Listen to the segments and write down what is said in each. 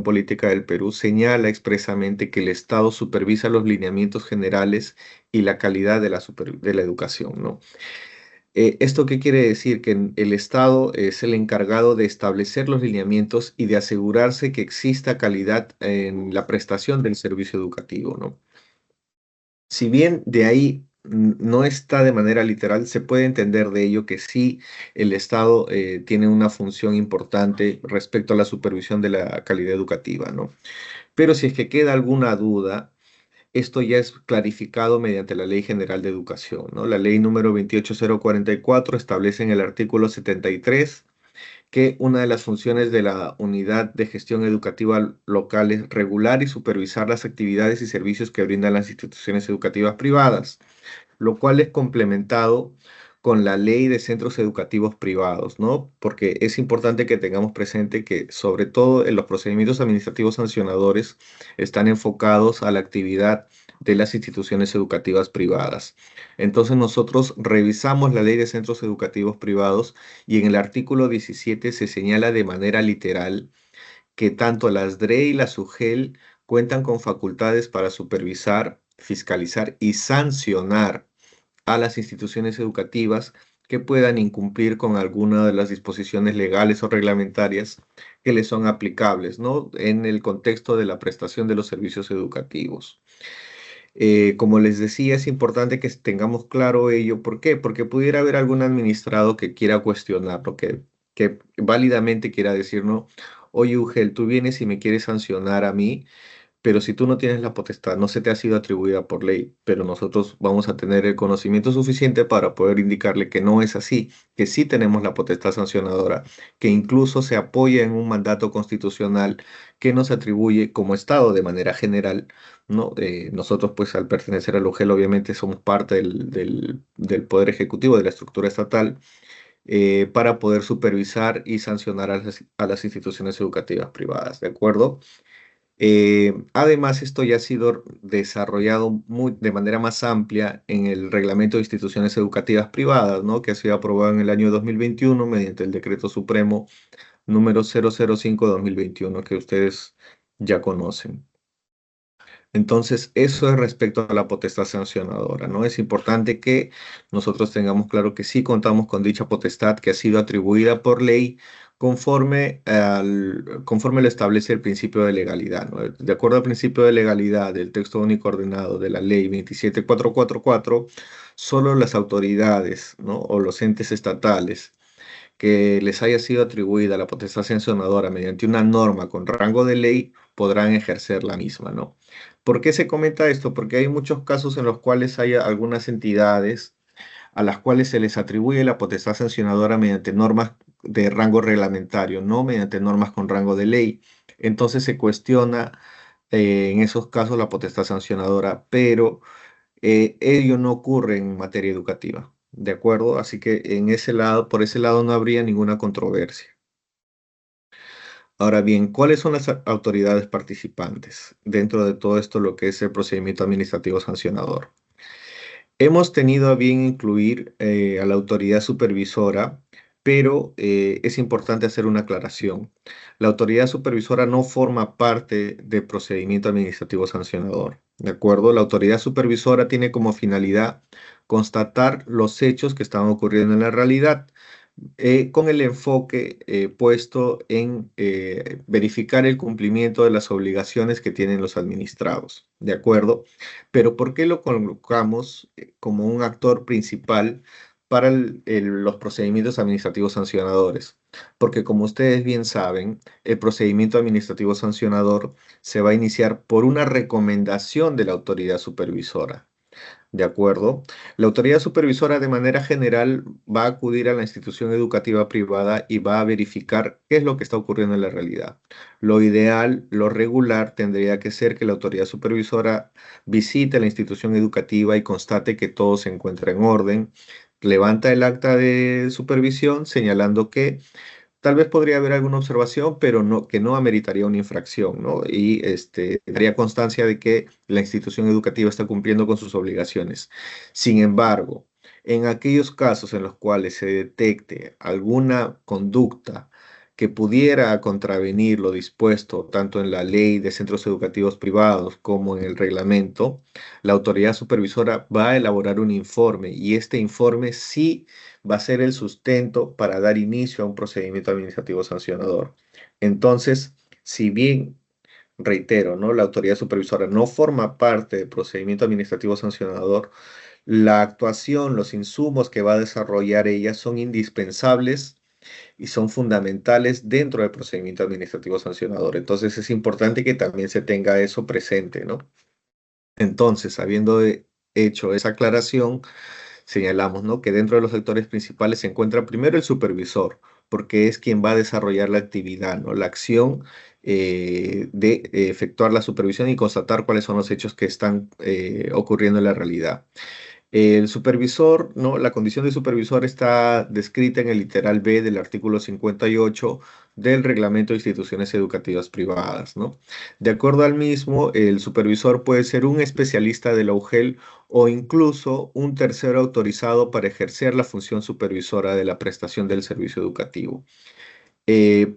Política del Perú señala expresamente que el Estado supervisa los lineamientos generales y la calidad de de la educación, ¿no? ¿Esto qué quiere decir? Que el Estado es el encargado de establecer los lineamientos y de asegurarse que exista calidad en la prestación del servicio educativo, ¿no? Si bien de ahí no está de manera literal, se puede entender de ello que sí el Estado tiene una función importante respecto a la supervisión de la calidad educativa, ¿no? Pero si es que queda alguna duda, esto ya es clarificado mediante la Ley General de Educación, ¿no? La ley número 28044 establece en el artículo 73 que una de las funciones de la Unidad de Gestión Educativa Local es regular y supervisar las actividades y servicios que brindan las instituciones educativas privadas, lo cual es complementado con la ley de centros educativos privados, ¿no? Porque es importante que tengamos presente que, sobre todo en los procedimientos administrativos sancionadores, están enfocados a la actividad de las instituciones educativas privadas. Entonces nosotros revisamos la ley de centros educativos privados y en el artículo 17 se señala de manera literal que tanto las DRE y la SUGEL cuentan con facultades para supervisar, fiscalizar y sancionar a las instituciones educativas que puedan incumplir con alguna de las disposiciones legales o reglamentarias que les son aplicables, ¿no? En el contexto de la prestación de los servicios educativos. Como les decía, es importante que tengamos claro ello. ¿Por qué? Porque pudiera haber algún administrado que quiera cuestionarlo, que válidamente quiera decir, no, oye, Ugel, tú vienes y me quieres sancionar a mí, pero si tú no tienes la potestad, no se te ha sido atribuida por ley, pero nosotros vamos a tener el conocimiento suficiente para poder indicarle que no es así, que sí tenemos la potestad sancionadora, que incluso se apoya en un mandato constitucional que nos atribuye como Estado de manera general, ¿no? Nosotros, pues, al pertenecer al UGEL, obviamente somos parte del Poder Ejecutivo, de la estructura estatal, para poder supervisar y sancionar a las instituciones educativas privadas, ¿de acuerdo? Además, esto ya ha sido desarrollado de manera más amplia en el Reglamento de Instituciones Educativas Privadas, ¿no? Que ha sido aprobado en el año 2021 mediante el Decreto Supremo número 005/2021, que ustedes ya conocen. Entonces, eso es respecto a la potestad sancionadora, ¿no? Es importante que nosotros tengamos claro que sí contamos con dicha potestad que ha sido atribuida por ley conforme lo establece el principio de legalidad, ¿no? De acuerdo al principio de legalidad del texto único ordenado de la ley 27444, solo las autoridades, ¿no? O los entes estatales que les haya sido atribuida la potestad sancionadora mediante una norma con rango de ley podrán ejercer la misma, ¿no? ¿Por qué se comenta esto? Porque hay muchos casos en los cuales hay algunas entidades a las cuales se les atribuye la potestad sancionadora mediante normas de rango reglamentario, no mediante normas con rango de ley. Entonces se cuestiona en esos casos la potestad sancionadora, pero ello no ocurre en materia educativa, ¿de acuerdo? Así que en ese lado, por ese lado no habría ninguna controversia. Ahora bien, ¿cuáles son las autoridades participantes dentro de todo esto, lo que es el procedimiento administrativo sancionador? Hemos tenido a bien incluir a la autoridad supervisora, pero es importante hacer una aclaración. La autoridad supervisora no forma parte del procedimiento administrativo sancionador, ¿de acuerdo? La autoridad supervisora tiene como finalidad constatar los hechos que están ocurriendo en la realidad, con el enfoque puesto en verificar el cumplimiento de las obligaciones que tienen los administrados, ¿de acuerdo? Pero ¿por qué lo colocamos como un actor principal para los procedimientos administrativos sancionadores? Porque como ustedes bien saben, el procedimiento administrativo sancionador se va a iniciar por una recomendación de la autoridad supervisora. ¿De acuerdo? La autoridad supervisora de manera general va a acudir a la institución educativa privada y va a verificar qué es lo que está ocurriendo en la realidad. Lo ideal, lo regular, tendría que ser que la autoridad supervisora visite la institución educativa y constate que todo se encuentra en orden, levanta el acta de supervisión señalando que tal vez podría haber alguna observación, pero no, que no ameritaría una infracción, ¿no? Y daría constancia de que la institución educativa está cumpliendo con sus obligaciones. Sin embargo, en aquellos casos en los cuales se detecte alguna conducta que pudiera contravenir lo dispuesto tanto en la ley de centros educativos privados como en el reglamento, la autoridad supervisora va a elaborar un informe y este informe sí va a ser el sustento para dar inicio a un procedimiento administrativo sancionador. Entonces, si bien, reitero, ¿no? La autoridad supervisora no forma parte del procedimiento administrativo sancionador, la actuación, los insumos que va a desarrollar ella son indispensables y son fundamentales dentro del procedimiento administrativo sancionador. Entonces es importante que también se tenga eso presente, ¿no? Entonces, habiendo hecho esa aclaración, señalamos, ¿no?, que dentro de los sectores principales se encuentra primero el supervisor, porque es quien va a desarrollar la actividad, ¿no? La acción de efectuar la supervisión y constatar cuáles son los hechos que están ocurriendo en la realidad. El supervisor, ¿no? La condición de supervisor está descrita en el literal B del artículo 58 del Reglamento de Instituciones Educativas Privadas, ¿no? De acuerdo al mismo, el supervisor puede ser un especialista de la UGEL o incluso un tercero autorizado para ejercer la función supervisora de la prestación del servicio educativo.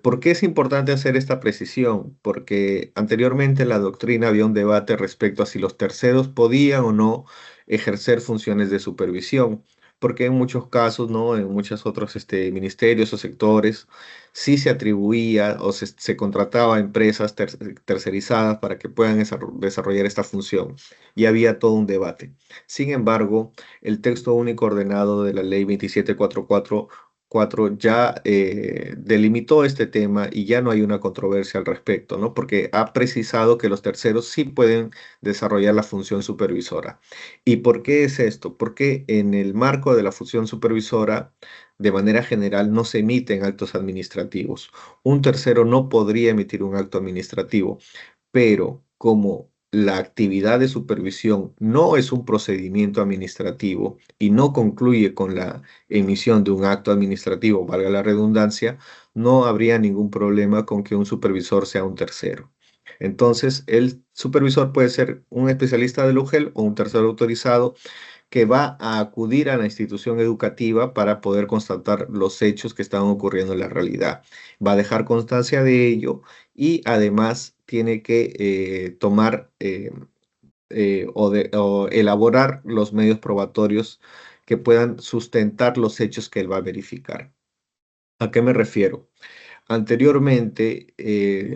¿Por qué es importante hacer esta precisión? Porque anteriormente en la doctrina había un debate respecto a si los terceros podían o no ejercer funciones de supervisión, porque en muchos casos, ¿no? En muchos otros ministerios o sectores, sí se atribuía o se contrataba a empresas tercerizadas para que puedan desarrollar esta función. Y había todo un debate. Sin embargo, el texto único ordenado de la ley 2744 ya delimitó este tema y ya no hay una controversia al respecto, ¿no? Porque ha precisado que los terceros sí pueden desarrollar la función supervisora. ¿Y por qué es esto? Porque en el marco de la función supervisora, de manera general, no se emiten actos administrativos. Un tercero no podría emitir un acto administrativo, pero como la actividad de supervisión no es un procedimiento administrativo y no concluye con la emisión de un acto administrativo, valga la redundancia, no habría ningún problema con que un supervisor sea un tercero. Entonces, el supervisor puede ser un especialista del UGEL o un tercero autorizado que va a acudir a la institución educativa para poder constatar los hechos que están ocurriendo en la realidad. Va a dejar constancia de ello y además tiene que tomar o elaborar los medios probatorios que puedan sustentar los hechos que él va a verificar. ¿A qué me refiero? Anteriormente,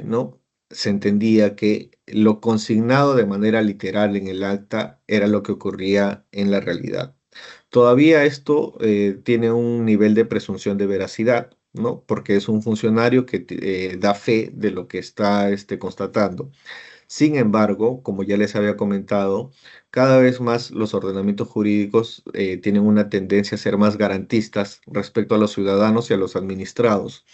¿no? Se entendía que lo consignado de manera literal en el acta era lo que ocurría en la realidad. Todavía esto tiene un nivel de presunción de veracidad, ¿no? Porque es un funcionario que da fe de lo que está constatando. Sin embargo, como ya les había comentado, cada vez más los ordenamientos jurídicos tienen una tendencia a ser más garantistas respecto a los ciudadanos y a los administrados.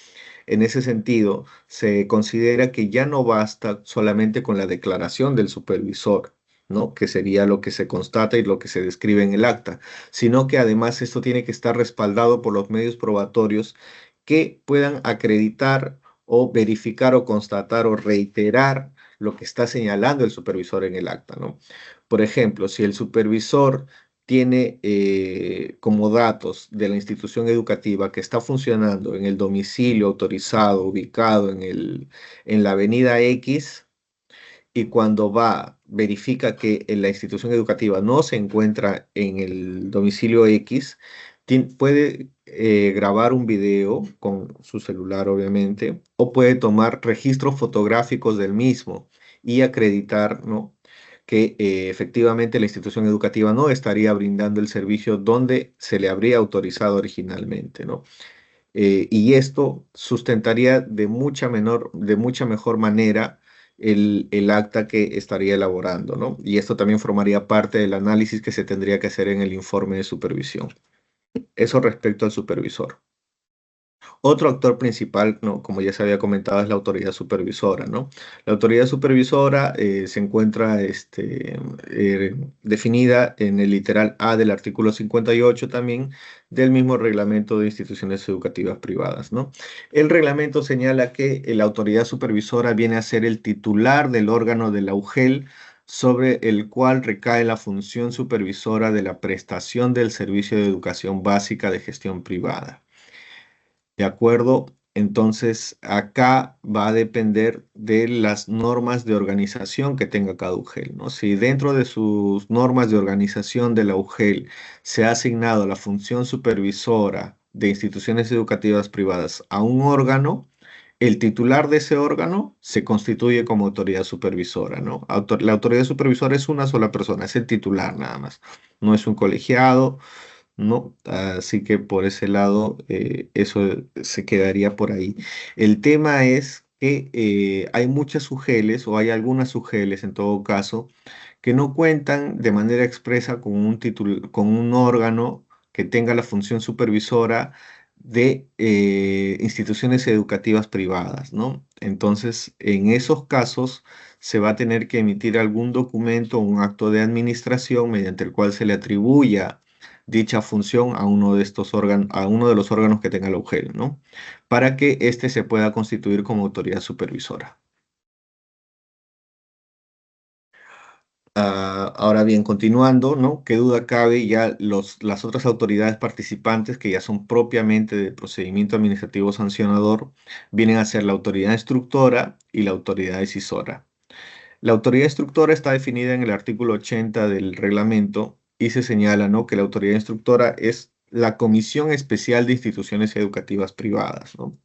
En ese sentido, se considera que ya no basta solamente con la declaración del supervisor, ¿no? Que sería lo que se constata y lo que se describe en el acta, sino que además esto tiene que estar respaldado por los medios probatorios que puedan acreditar o verificar o constatar o reiterar lo que está señalando el supervisor en el acta, ¿no? Por ejemplo, si el supervisor tiene como datos de la institución educativa que está funcionando en el domicilio autorizado ubicado en la avenida X, y cuando va, verifica que la institución educativa no se encuentra en el domicilio X, puede grabar un video con su celular, obviamente, o puede tomar registros fotográficos del mismo y acreditar, ¿no?, que efectivamente la institución educativa no estaría brindando el servicio donde se le habría autorizado originalmente, ¿no? Y esto sustentaría de mucha mejor manera el acta que estaría elaborando, ¿no? Y esto también formaría parte del análisis que se tendría que hacer en el informe de supervisión. Eso respecto al supervisor. Otro actor principal, ¿no?, como ya se había comentado, es la autoridad supervisora, ¿no? La autoridad supervisora se encuentra definida en el literal A del artículo 58 también del mismo reglamento de instituciones educativas privadas, ¿no? El reglamento señala que la autoridad supervisora viene a ser el titular del órgano de la UGEL sobre el cual recae la función supervisora de la prestación del servicio de educación básica de gestión privada. ¿De acuerdo? Entonces, acá va a depender de las normas de organización que tenga cada UGEL, ¿no? Si dentro de sus normas de organización de la UGEL se ha asignado la función supervisora de instituciones educativas privadas a un órgano, el titular de ese órgano se constituye como autoridad supervisora, ¿no? La autoridad supervisora es una sola persona, es el titular nada más, no es un colegiado, ¿no? Así que por ese lado, eso se quedaría por ahí. El tema es que hay muchas UGELes, o hay algunas UGELes en todo caso, que no cuentan de manera expresa con un con un órgano que tenga la función supervisora de instituciones educativas privadas, ¿no? Entonces, en esos casos se va a tener que emitir algún documento, un acto de administración mediante el cual se le atribuya dicha función a uno de estos órganos, a uno de los órganos que tenga el UGEL, ¿no? Para que éste se pueda constituir como autoridad supervisora. Ahora bien, continuando, ¿no? ¿Qué duda cabe? Ya las otras autoridades participantes, que ya son propiamente del procedimiento administrativo sancionador, vienen a ser la autoridad instructora y la autoridad decisora. La autoridad instructora está definida en el artículo 80 del reglamento y se señala, ¿no?, que la autoridad instructora es la Comisión Especial de Instituciones Educativas Privadas, ¿no?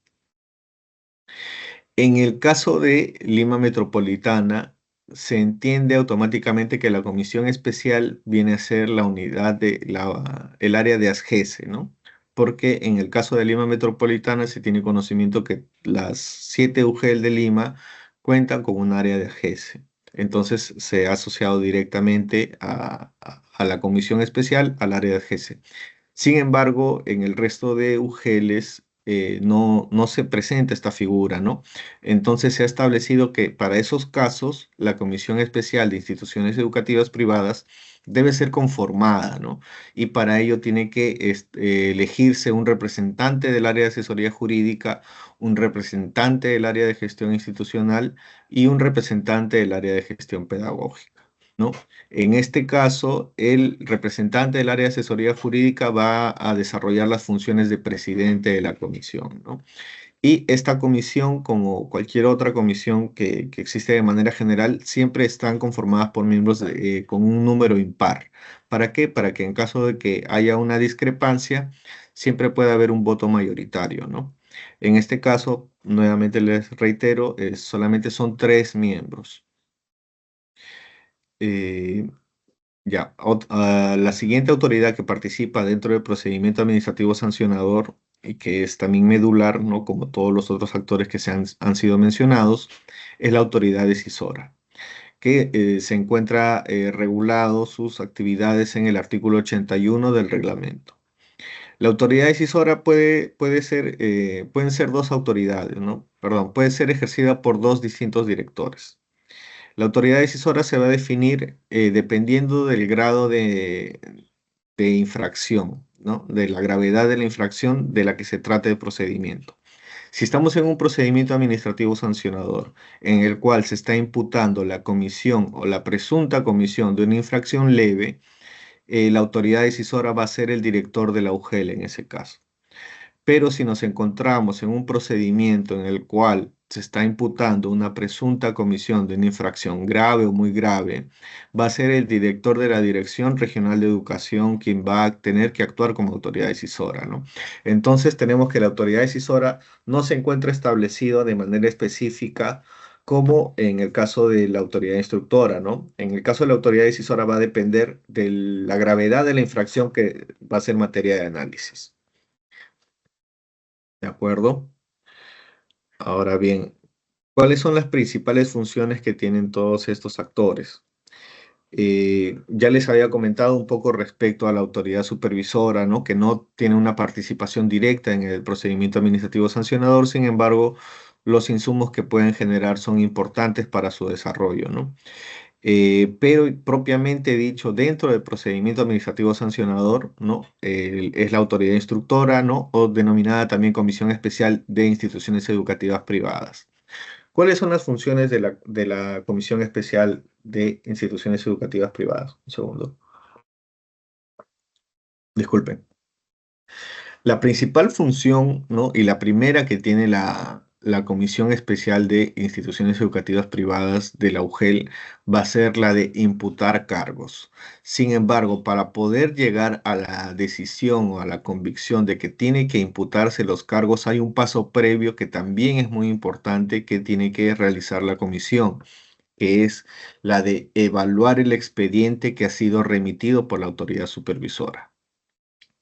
En el caso de Lima Metropolitana, se entiende automáticamente que la comisión especial viene a ser la unidad el área de ASGESE, ¿no? Porque en el caso de Lima Metropolitana se tiene conocimiento que las 7 UGEL de Lima cuentan con un área de ASGESE. Entonces se ha asociado directamente a la comisión especial al área de ASGESE. Sin embargo, en el resto de UGELs no se presenta esta figura, ¿no? Entonces se ha establecido que para esos casos la Comisión Especial de Instituciones Educativas Privadas debe ser conformada, ¿no? Y para ello tiene que elegirse un representante del área de asesoría jurídica, un representante del área de gestión institucional y un representante del área de gestión pedagógica, ¿no? En este caso, el representante del área de asesoría jurídica va a desarrollar las funciones de presidente de la comisión, ¿no? Y esta comisión, como cualquier otra comisión que existe de manera general, siempre están conformadas por miembros con un número impar. ¿Para qué? Para que en caso de que haya una discrepancia, siempre pueda haber un voto mayoritario, ¿no? En este caso, nuevamente les reitero, solamente son 3 miembros. Eh, la siguiente autoridad que participa dentro del procedimiento administrativo sancionador y que es también medular, ¿no?, como todos los otros actores que han sido mencionados, es la autoridad decisora, que se encuentra regulado sus actividades en el artículo 81 del reglamento. La autoridad decisora pueden ser 2 autoridades, ¿no? Perdón, puede ser ejercida por 2 distintos directores. La autoridad decisora se va a definir dependiendo del grado de infracción, ¿no? De la gravedad de la infracción de la que se trate el procedimiento. Si estamos en un procedimiento administrativo sancionador en el cual se está imputando la comisión o la presunta comisión de una infracción leve, la autoridad decisora va a ser el director de la UGEL en ese caso. Pero si nos encontramos en un procedimiento en el cual se está imputando una presunta comisión de una infracción grave o muy grave, va a ser el director de la Dirección Regional de Educación quien va a tener que actuar como autoridad decisora, ¿no? Entonces tenemos que la autoridad decisora no se encuentra establecido de manera específica como en el caso de la autoridad instructora, ¿no? En el caso de la autoridad decisora va a depender de la gravedad de la infracción que va a ser materia de análisis. ¿De acuerdo? Ahora bien, ¿cuáles son las principales funciones que tienen todos estos actores? Ya les había comentado un poco respecto a la autoridad supervisora, ¿no?, que no tiene una participación directa en el procedimiento administrativo sancionador, sin embargo, los insumos que pueden generar son importantes para su desarrollo, ¿no? Pero propiamente dicho, dentro del procedimiento administrativo sancionador, ¿no? Es la autoridad instructora, ¿no?, o denominada también Comisión Especial de Instituciones Educativas Privadas. ¿Cuáles son las funciones de la Comisión Especial de Instituciones Educativas Privadas? Un segundo, disculpen. La principal función, ¿no? Y la primera que tiene la Comisión Especial de Instituciones Educativas Privadas de la UGEL va a ser la de imputar cargos. Sin embargo, para poder llegar a la decisión o a la convicción de que tiene que imputarse los cargos, hay un paso previo que también es muy importante que tiene que realizar la comisión, que es la de evaluar el expediente que ha sido remitido por la autoridad supervisora.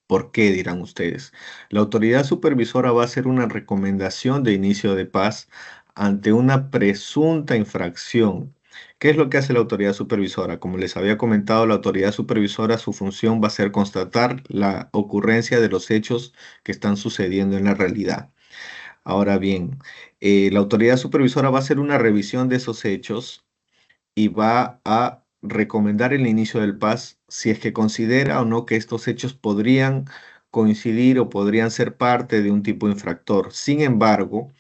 ¿Por qué? Dirán ustedes. La autoridad supervisora va a hacer una recomendación de inicio de paz ante una presunta infracción. ¿Qué es lo que hace la autoridad supervisora? Como les había comentado, la autoridad supervisora, su función va a ser constatar la ocurrencia de los hechos que están sucediendo en la realidad. Ahora bien, la autoridad supervisora va a hacer una revisión de esos hechos y va a recomendar el inicio del PAS si es que considera o no que estos hechos podrían coincidir o podrían ser parte de un tipo infractor. Sin embargo,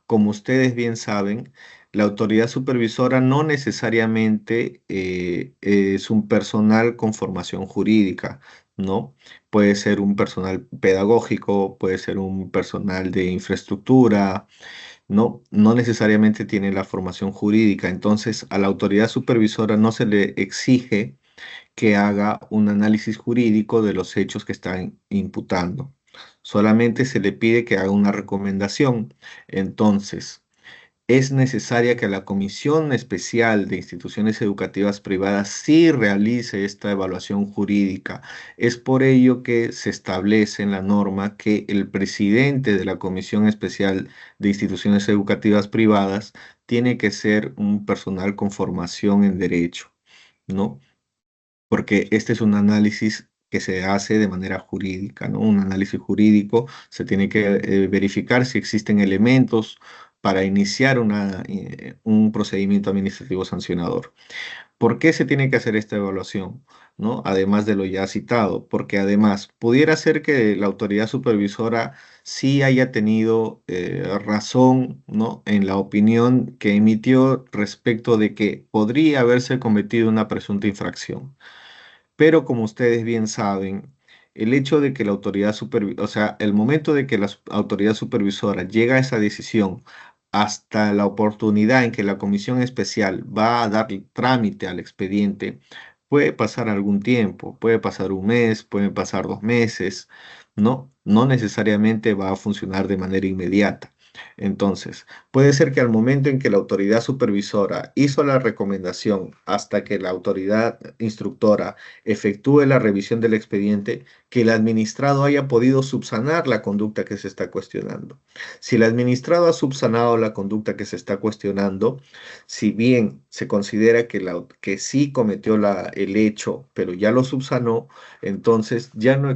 como ustedes bien saben, la autoridad supervisora no necesariamente es un personal con formación jurídica, ¿no? Puede ser un personal pedagógico, puede ser un personal de infraestructura, no necesariamente tiene la formación jurídica. Entonces, a la autoridad supervisora no se le exige que haga un análisis jurídico de los hechos que están imputando. Solamente se le pide que haga una recomendación. Entonces, es necesaria que la Comisión Especial de Instituciones Educativas Privadas sí realice esta evaluación jurídica. Es por ello que se establece en la norma que el presidente de la Comisión Especial de Instituciones Educativas Privadas tiene que ser un personal con formación en derecho, ¿no? Porque este es un análisis que se hace de manera jurídica, ¿no? Un análisis jurídico, se tiene que verificar si existen elementos para iniciar un procedimiento administrativo sancionador. ¿Por qué se tiene que hacer esta evaluación? ¿No? Además de lo ya citado, porque además pudiera ser que la autoridad supervisora sí haya tenido razón, ¿no? En la opinión que emitió respecto de que podría haberse cometido una presunta infracción. Pero como ustedes bien saben, el hecho de que la autoridad supervisora, o sea, el momento de que la autoridad supervisora llega a esa decisión hasta la oportunidad en que la comisión especial va a dar trámite al expediente, puede pasar algún tiempo, puede pasar un mes, pueden pasar 2 meses, ¿no? No necesariamente va a funcionar de manera inmediata. Entonces, puede ser que al momento en que la autoridad supervisora hizo la recomendación hasta que la autoridad instructora efectúe la revisión del expediente, que el administrado haya podido subsanar la conducta que se está cuestionando. Si el administrado ha subsanado la conducta que se está cuestionando, si bien se considera que sí cometió el hecho, pero ya lo subsanó, entonces ya no,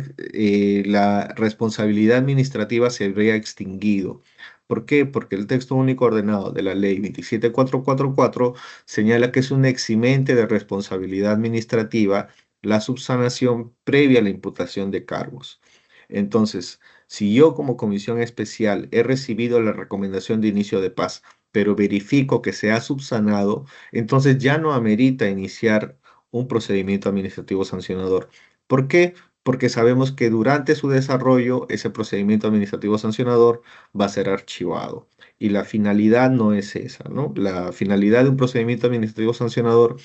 la responsabilidad administrativa se habría extinguido. ¿Por qué? Porque el texto único ordenado de la ley 27444 señala que es un eximente de responsabilidad administrativa la subsanación previa a la imputación de cargos. Entonces, si yo como comisión especial he recibido la recomendación de inicio de paz, pero verifico que se ha subsanado, entonces ya no amerita iniciar un procedimiento administrativo sancionador. ¿Por qué? Porque sabemos que durante su desarrollo ese procedimiento administrativo sancionador va a ser archivado. Y la finalidad no es esa, ¿no? La finalidad de un procedimiento administrativo sancionador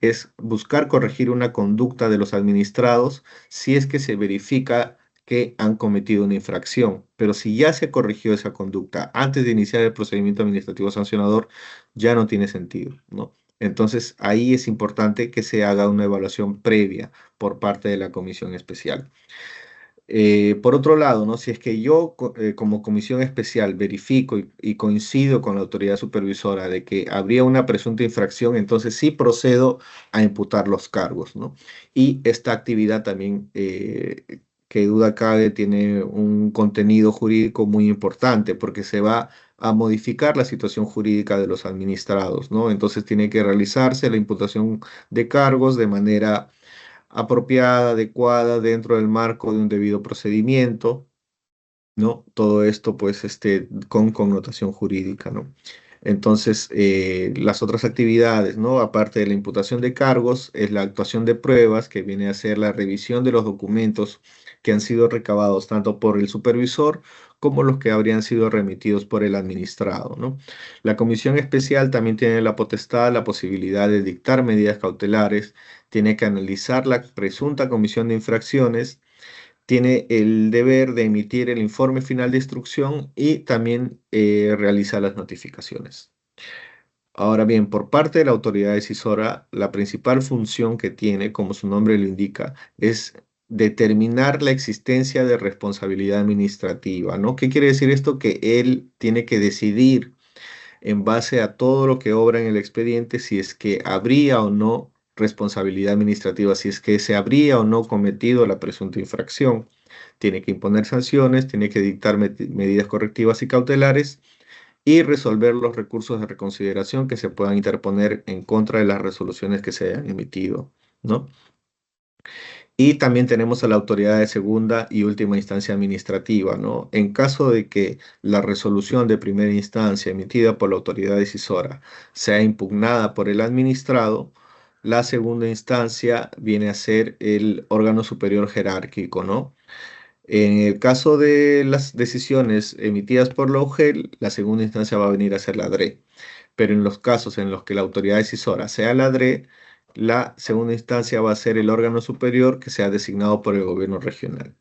es buscar corregir una conducta de los administrados si es que se verifica que han cometido una infracción. Pero si ya se corrigió esa conducta antes de iniciar el procedimiento administrativo sancionador, ya no tiene sentido, ¿no? Entonces, ahí es importante que se haga una evaluación previa por parte de la comisión especial. Por otro lado, ¿no? Si es que yo como comisión especial verifico y coincido con la autoridad supervisora de que habría una presunta infracción, entonces sí procedo a imputar los cargos, ¿no? Y esta actividad también, que duda cabe, tiene un contenido jurídico muy importante porque se va a modificar la situación jurídica de los administrados, ¿no? Entonces tiene que realizarse la imputación de cargos de manera apropiada, adecuada, dentro del marco de un debido procedimiento, ¿no? Todo esto, pues, con connotación jurídica, ¿no? Entonces, las otras actividades, ¿no? Aparte de la imputación de cargos, es la actuación de pruebas, que viene a ser la revisión de los documentos que han sido recabados tanto por el supervisor como los que habrían sido remitidos por el administrado, ¿no? La comisión especial también tiene la potestad, la posibilidad de dictar medidas cautelares, tiene que analizar la presunta comisión de infracciones, tiene el deber de emitir el informe final de instrucción y también realiza las notificaciones. Ahora bien, por parte de la autoridad decisora, la principal función que tiene, como su nombre lo indica, es determinar la existencia de responsabilidad administrativa, ¿no? ¿Qué quiere decir esto? Que él tiene que decidir en base a todo lo que obra en el expediente si es que habría o no responsabilidad administrativa, si es que se habría o no cometido la presunta infracción. Tiene que imponer sanciones, tiene que dictar medidas correctivas y cautelares y resolver los recursos de reconsideración que se puedan interponer en contra de las resoluciones que se hayan emitido, ¿no? Y también tenemos a la autoridad de segunda y última instancia administrativa, ¿no? En caso de que la resolución de primera instancia emitida por la autoridad decisora sea impugnada por el administrado, la segunda instancia viene a ser el órgano superior jerárquico, ¿no? En el caso de las decisiones emitidas por la UGEL, la segunda instancia va a venir a ser la DRE. Pero en los casos en los que la autoridad decisora sea la DRE, la segunda instancia va a ser el órgano superior que sea designado por el gobierno regional.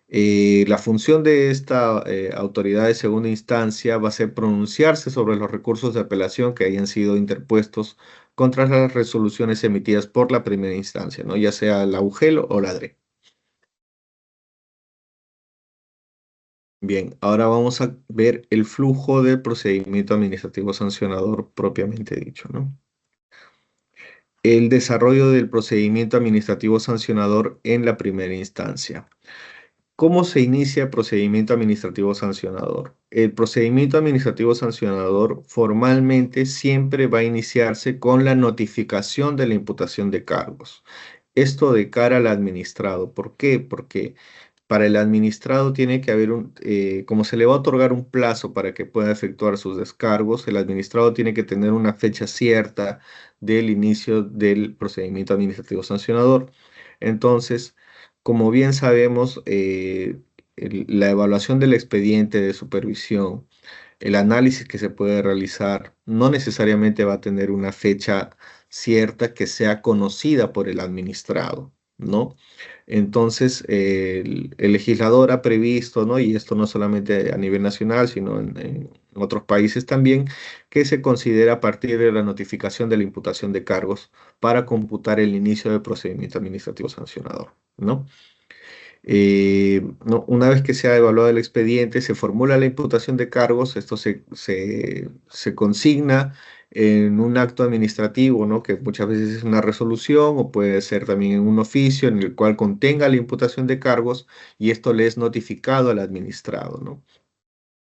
La función de esta autoridad de segunda instancia va a ser pronunciarse sobre los recursos de apelación que hayan sido interpuestos contra las resoluciones emitidas por la primera instancia, ¿no? Ya sea la UGEL o la DRE. Bien, ahora vamos a ver el flujo del procedimiento administrativo sancionador propiamente dicho, ¿no? El desarrollo del procedimiento administrativo sancionador en la primera instancia. ¿Cómo se inicia el procedimiento administrativo sancionador? El procedimiento administrativo sancionador formalmente siempre va a iniciarse con la notificación de la imputación de cargos. Esto de cara al administrado. ¿Por qué? Porque para el administrado tiene que haber como se le va a otorgar un plazo para que pueda efectuar sus descargos, el administrado tiene que tener una fecha cierta del inicio del procedimiento administrativo sancionador. Entonces, como bien sabemos, la evaluación del expediente de supervisión, el análisis que se puede realizar, no necesariamente va a tener una fecha cierta que sea conocida por el administrado, ¿no? Entonces, el legislador ha previsto, ¿no? Y esto no solamente a nivel nacional, sino en otros países también, que se considera a partir de la notificación de la imputación de cargos para computar el inicio del procedimiento administrativo sancionador, ¿no? No, una vez que se ha evaluado el expediente, se formula la imputación de cargos, esto se consigna en un acto administrativo, ¿no? Que muchas veces es una resolución o puede ser también en un oficio en el cual contenga la imputación de cargos y esto le es notificado al administrado, ¿no?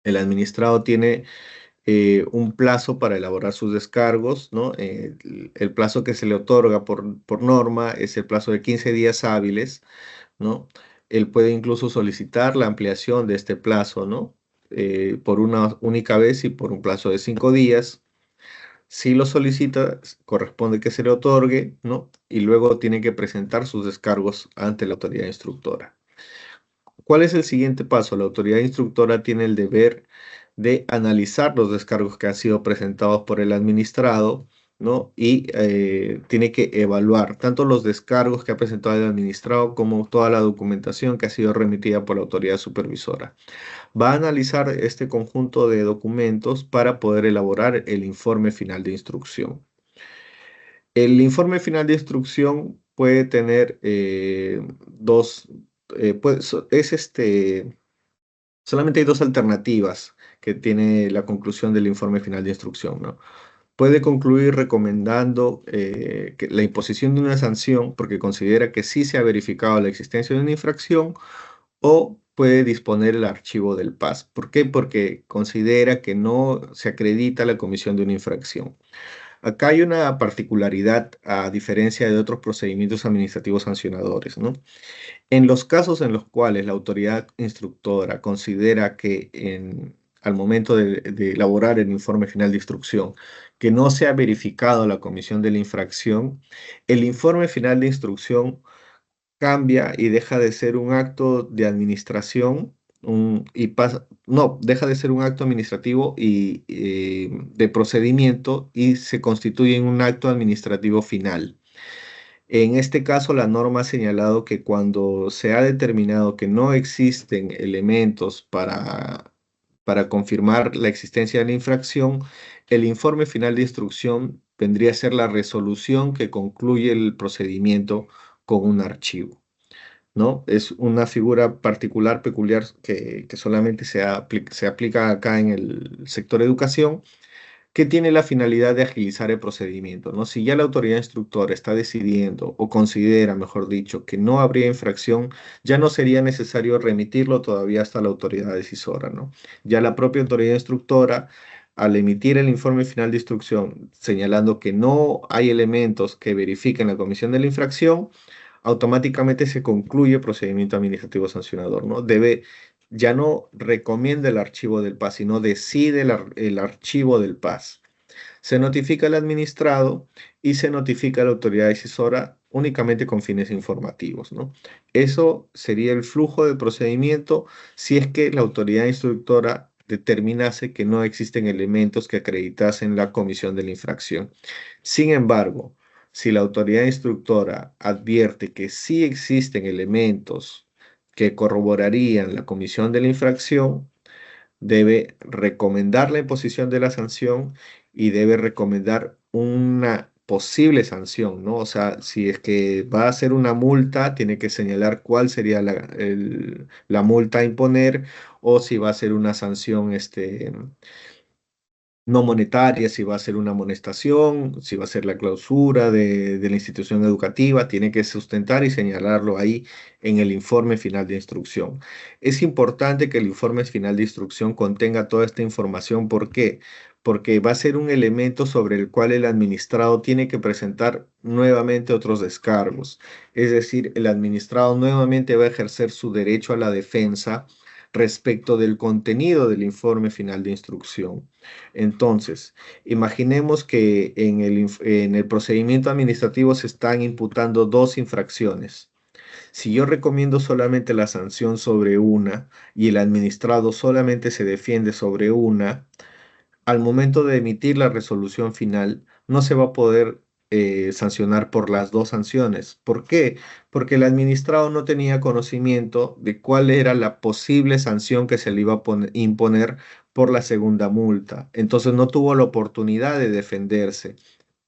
El administrado tiene un plazo para elaborar sus descargos, ¿no? El plazo que se le otorga por norma es el plazo de 15 días hábiles, ¿no? Él puede incluso solicitar la ampliación de este plazo, ¿no? Por una única vez y por un plazo de 5 días. Si lo solicita, corresponde que se le otorgue, ¿no? Y luego tiene que presentar sus descargos ante la autoridad instructora. ¿Cuál es el siguiente paso? La autoridad instructora tiene el deber de analizar los descargos que han sido presentados por el administrado, ¿no? Y tiene que evaluar tanto los descargos que ha presentado el administrado como toda la documentación que ha sido remitida por la autoridad supervisora. Va a analizar este conjunto de documentos para poder elaborar el informe final de instrucción. El informe final de instrucción puede tener dos, es solamente hay dos alternativas que tiene la conclusión del informe final de instrucción, ¿no? Puede concluir recomendando que la imposición de una sanción porque considera que sí se ha verificado la existencia de una infracción o puede disponer el archivo del PAS. ¿Por qué? Porque considera que no se acredita la comisión de una infracción. Acá hay una particularidad a diferencia de otros procedimientos administrativos sancionadores, ¿no? En los casos en los cuales la autoridad instructora considera que al momento de elaborar el informe final de instrucción, que no se ha verificado la comisión de la infracción, el informe final de instrucción cambia y deja de ser un acto de administración no, deja de ser un acto administrativo y de procedimiento y se constituye en un acto administrativo final. En este caso, la norma ha señalado que cuando se ha determinado que no existen elementos para confirmar la existencia de la infracción, el informe final de instrucción vendría a ser la resolución que concluye el procedimiento con un archivo, ¿no? Es una figura particular, peculiar, que solamente se aplica acá en el sector educación, que tiene la finalidad de agilizar el procedimiento, ¿no? Si ya la autoridad instructora está decidiendo o considera, mejor dicho, que no habría infracción, ya no sería necesario remitirlo todavía hasta la autoridad decisora, ¿no? Ya la propia autoridad instructora, al emitir el informe final de instrucción señalando que no hay elementos que verifiquen la comisión de la infracción, automáticamente se concluye el procedimiento administrativo sancionador, ¿no? Ya no recomienda el archivo del PAS, sino decide el archivo del PAS. Se notifica al administrado y se notifica a la autoridad decisora únicamente con fines informativos, ¿no? Eso sería el flujo de procedimiento si es que la autoridad instructora determinase que no existen elementos que acreditasen la comisión de la infracción. Sin embargo, si la autoridad instructora advierte que sí existen elementos que corroborarían la comisión de la infracción, debe recomendar la imposición de la sanción y debe recomendar una posible sanción, ¿no? O sea, si es que va a ser una multa, tiene que señalar cuál sería la multa a imponer, o si va a ser una sanción, no monetaria, si va a ser una amonestación, si va a ser la clausura de la institución educativa, tiene que sustentar y señalarlo ahí en el informe final de instrucción. Es importante que el informe final de instrucción contenga toda esta información. ¿Por qué? Porque va a ser un elemento sobre el cual el administrado tiene que presentar nuevamente otros descargos. Es decir, el administrado nuevamente va a ejercer su derecho a la defensa respecto del contenido del informe final de instrucción. Entonces, imaginemos que en el procedimiento administrativo se están imputando dos infracciones. Si yo recomiendo solamente la sanción sobre una y el administrado solamente se defiende sobre una, al momento de emitir la resolución final, no se va a poder sancionar por las dos sanciones. ¿Por qué? Porque el administrado no tenía conocimiento de cuál era la posible sanción que se le iba a imponer por la segunda multa. Entonces no tuvo la oportunidad de defenderse.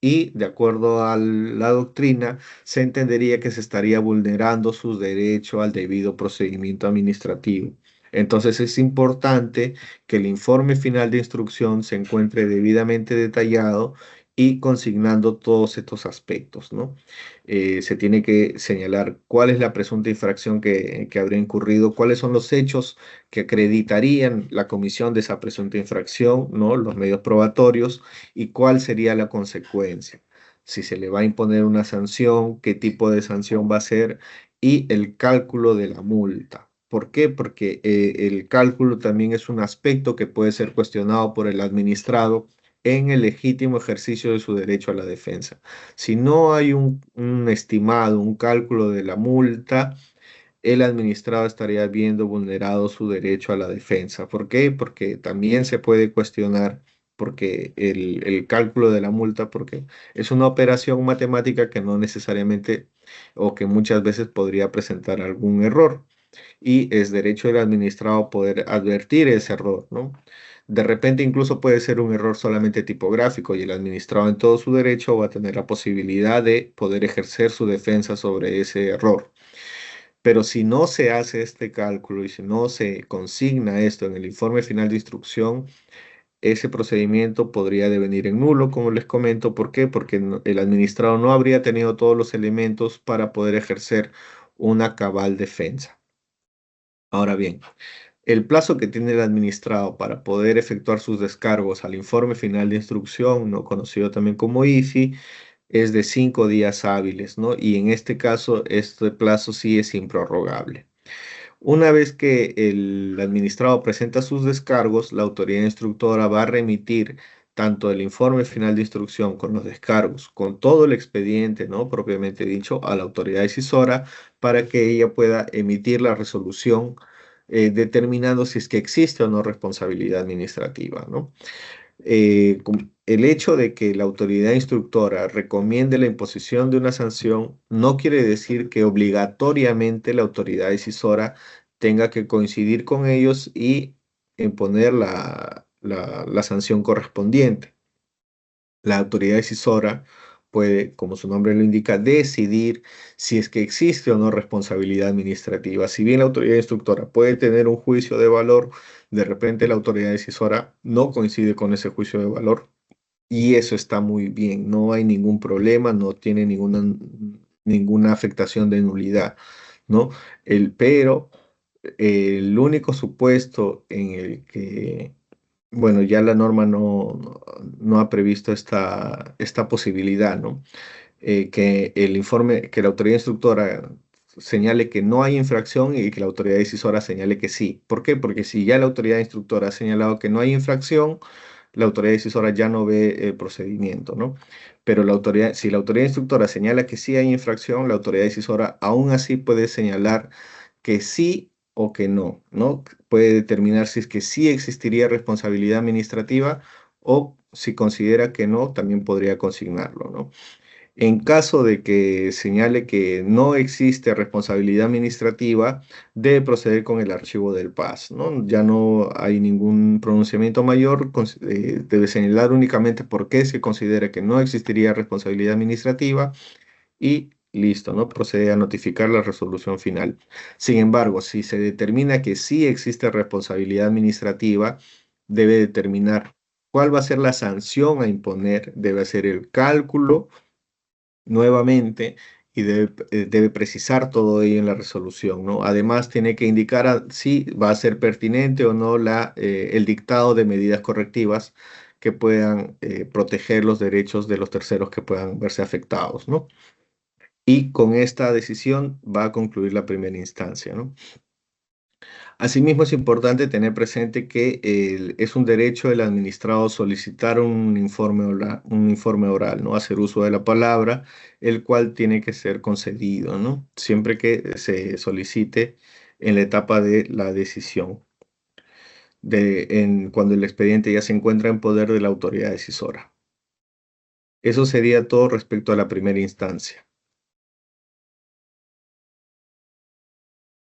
Y de acuerdo a la doctrina, se entendería que se estaría vulnerando su derecho al debido procedimiento administrativo. Entonces es importante que el informe final de instrucción se encuentre debidamente detallado y consignando todos estos aspectos, ¿no? Se tiene que señalar cuál es la presunta infracción que habría incurrido, cuáles son los hechos que acreditarían la comisión de esa presunta infracción, ¿no? Los medios probatorios y cuál sería la consecuencia. Si se le va a imponer una sanción, qué tipo de sanción va a ser y el cálculo de la multa. ¿Por qué? Porque el cálculo también es un aspecto que puede ser cuestionado por el administrado en el legítimo ejercicio de su derecho a la defensa. Si no hay un estimado, un cálculo de la multa, el administrado estaría viendo vulnerado su derecho a la defensa. ¿Por qué? Porque también se puede cuestionar porque el cálculo de la multa, porque es una operación matemática que no necesariamente o que muchas veces podría presentar algún error y es derecho del administrado poder advertir ese error, ¿no? De repente incluso puede ser un error solamente tipográfico y el administrado en todo su derecho va a tener la posibilidad de poder ejercer su defensa sobre ese error. Pero si no se hace este cálculo y si no se consigna esto en el informe final de instrucción, ese procedimiento podría devenir en nulo, como les comento. ¿Por qué? Porque el administrado no habría tenido todos los elementos para poder ejercer una cabal defensa. Ahora bien, el plazo que tiene el administrado para poder efectuar sus descargos al informe final de instrucción, no conocido también como IFI, es de 5 días hábiles, ¿no? Y en este caso, este plazo sí es improrrogable. Una vez que el administrado presenta sus descargos, la autoridad instructora va a remitir tanto el informe final de instrucción con los descargos, con todo el expediente, ¿no? Propiamente dicho, a la autoridad decisora para que ella pueda emitir la resolución determinando si es que existe o no responsabilidad administrativa, ¿no? El hecho de que la autoridad instructora recomiende la imposición de una sanción no quiere decir que obligatoriamente la autoridad decisora tenga que coincidir con ellos y imponer la sanción correspondiente. La autoridad decisora puede, como su nombre lo indica, decidir si es que existe o no responsabilidad administrativa. Si bien la autoridad instructora puede tener un juicio de valor, de repente la autoridad decisora no coincide con ese juicio de valor y eso está muy bien. No hay ningún problema, no tiene ninguna afectación de nulidad, ¿no? Pero el único supuesto en el que bueno, ya la norma no ha previsto esta posibilidad, ¿no? Que el informe, que la autoridad instructora señale que no hay infracción y que la autoridad decisora señale que sí. ¿Por qué? Porque si ya la autoridad instructora ha señalado que no hay infracción, la autoridad decisora ya no ve el procedimiento, ¿no? Pero si la autoridad instructora señala que sí hay infracción, la autoridad decisora aún así puede señalar que sí o que no, ¿no? Puede determinar si es que sí existiría responsabilidad administrativa o si considera que no, también podría consignarlo, ¿no? En caso de que señale que no existe responsabilidad administrativa, debe proceder con el archivo del PAS, ¿no? Ya no hay ningún pronunciamiento mayor, debe señalar únicamente por qué se considera que no existiría responsabilidad administrativa y listo, ¿no? Procede a notificar la resolución final. Sin embargo, si se determina que sí existe responsabilidad administrativa, debe determinar cuál va a ser la sanción a imponer, debe hacer el cálculo nuevamente y debe precisar todo ello en la resolución, ¿no? Además, tiene que indicar si va a ser pertinente o no el dictado de medidas correctivas que puedan proteger los derechos de los terceros que puedan verse afectados, ¿no? Y con esta decisión va a concluir la primera instancia, ¿no? Asimismo, es importante tener presente que es un derecho del administrado solicitar un informe oral, ¿no? Hacer uso de la palabra, el cual tiene que ser concedido, ¿no? Siempre que se solicite en la etapa de la decisión, cuando el expediente ya se encuentra en poder de la autoridad decisora. Eso sería todo respecto a la primera instancia.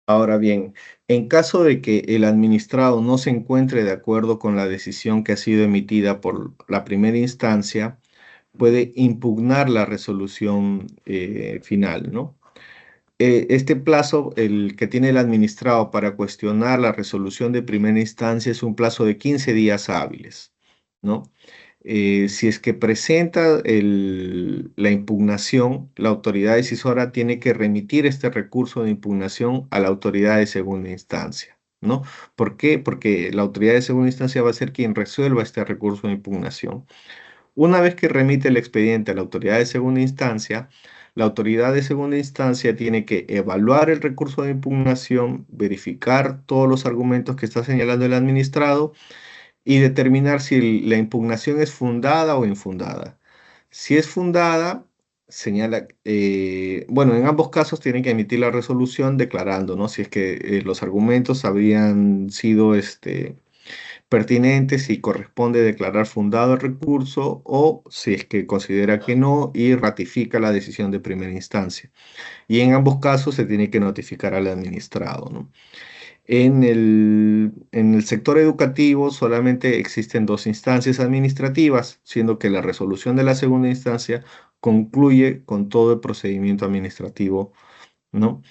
Ahora bien, en caso de que el administrado no se encuentre de acuerdo con la decisión que ha sido emitida por la primera instancia, puede impugnar la resolución final, ¿no? Este plazo, el que tiene el administrado para cuestionar la resolución de primera instancia, es un plazo de 15 días hábiles, ¿no? Si es que presenta la impugnación, la autoridad decisora tiene que remitir este recurso de impugnación a la autoridad de segunda instancia, ¿no? ¿Por qué? Porque la autoridad de segunda instancia va a ser quien resuelva este recurso de impugnación. Una vez que remite el expediente a la autoridad de segunda instancia, la autoridad de segunda instancia tiene que evaluar el recurso de impugnación, verificar todos los argumentos que está señalando el administrado y determinar si la impugnación es fundada o infundada. Si es fundada, señala, bueno, en ambos casos tienen que emitir la resolución declarando, ¿no? Si es que los argumentos habrían sido pertinentes, si corresponde declarar fundado el recurso o si es que considera que no y ratifica la decisión de primera instancia. Y en ambos casos se tiene que notificar al administrado, ¿no? En el sector educativo solamente existen dos instancias administrativas, siendo que la resolución de la segunda instancia concluye con todo el procedimiento administrativo, ¿no?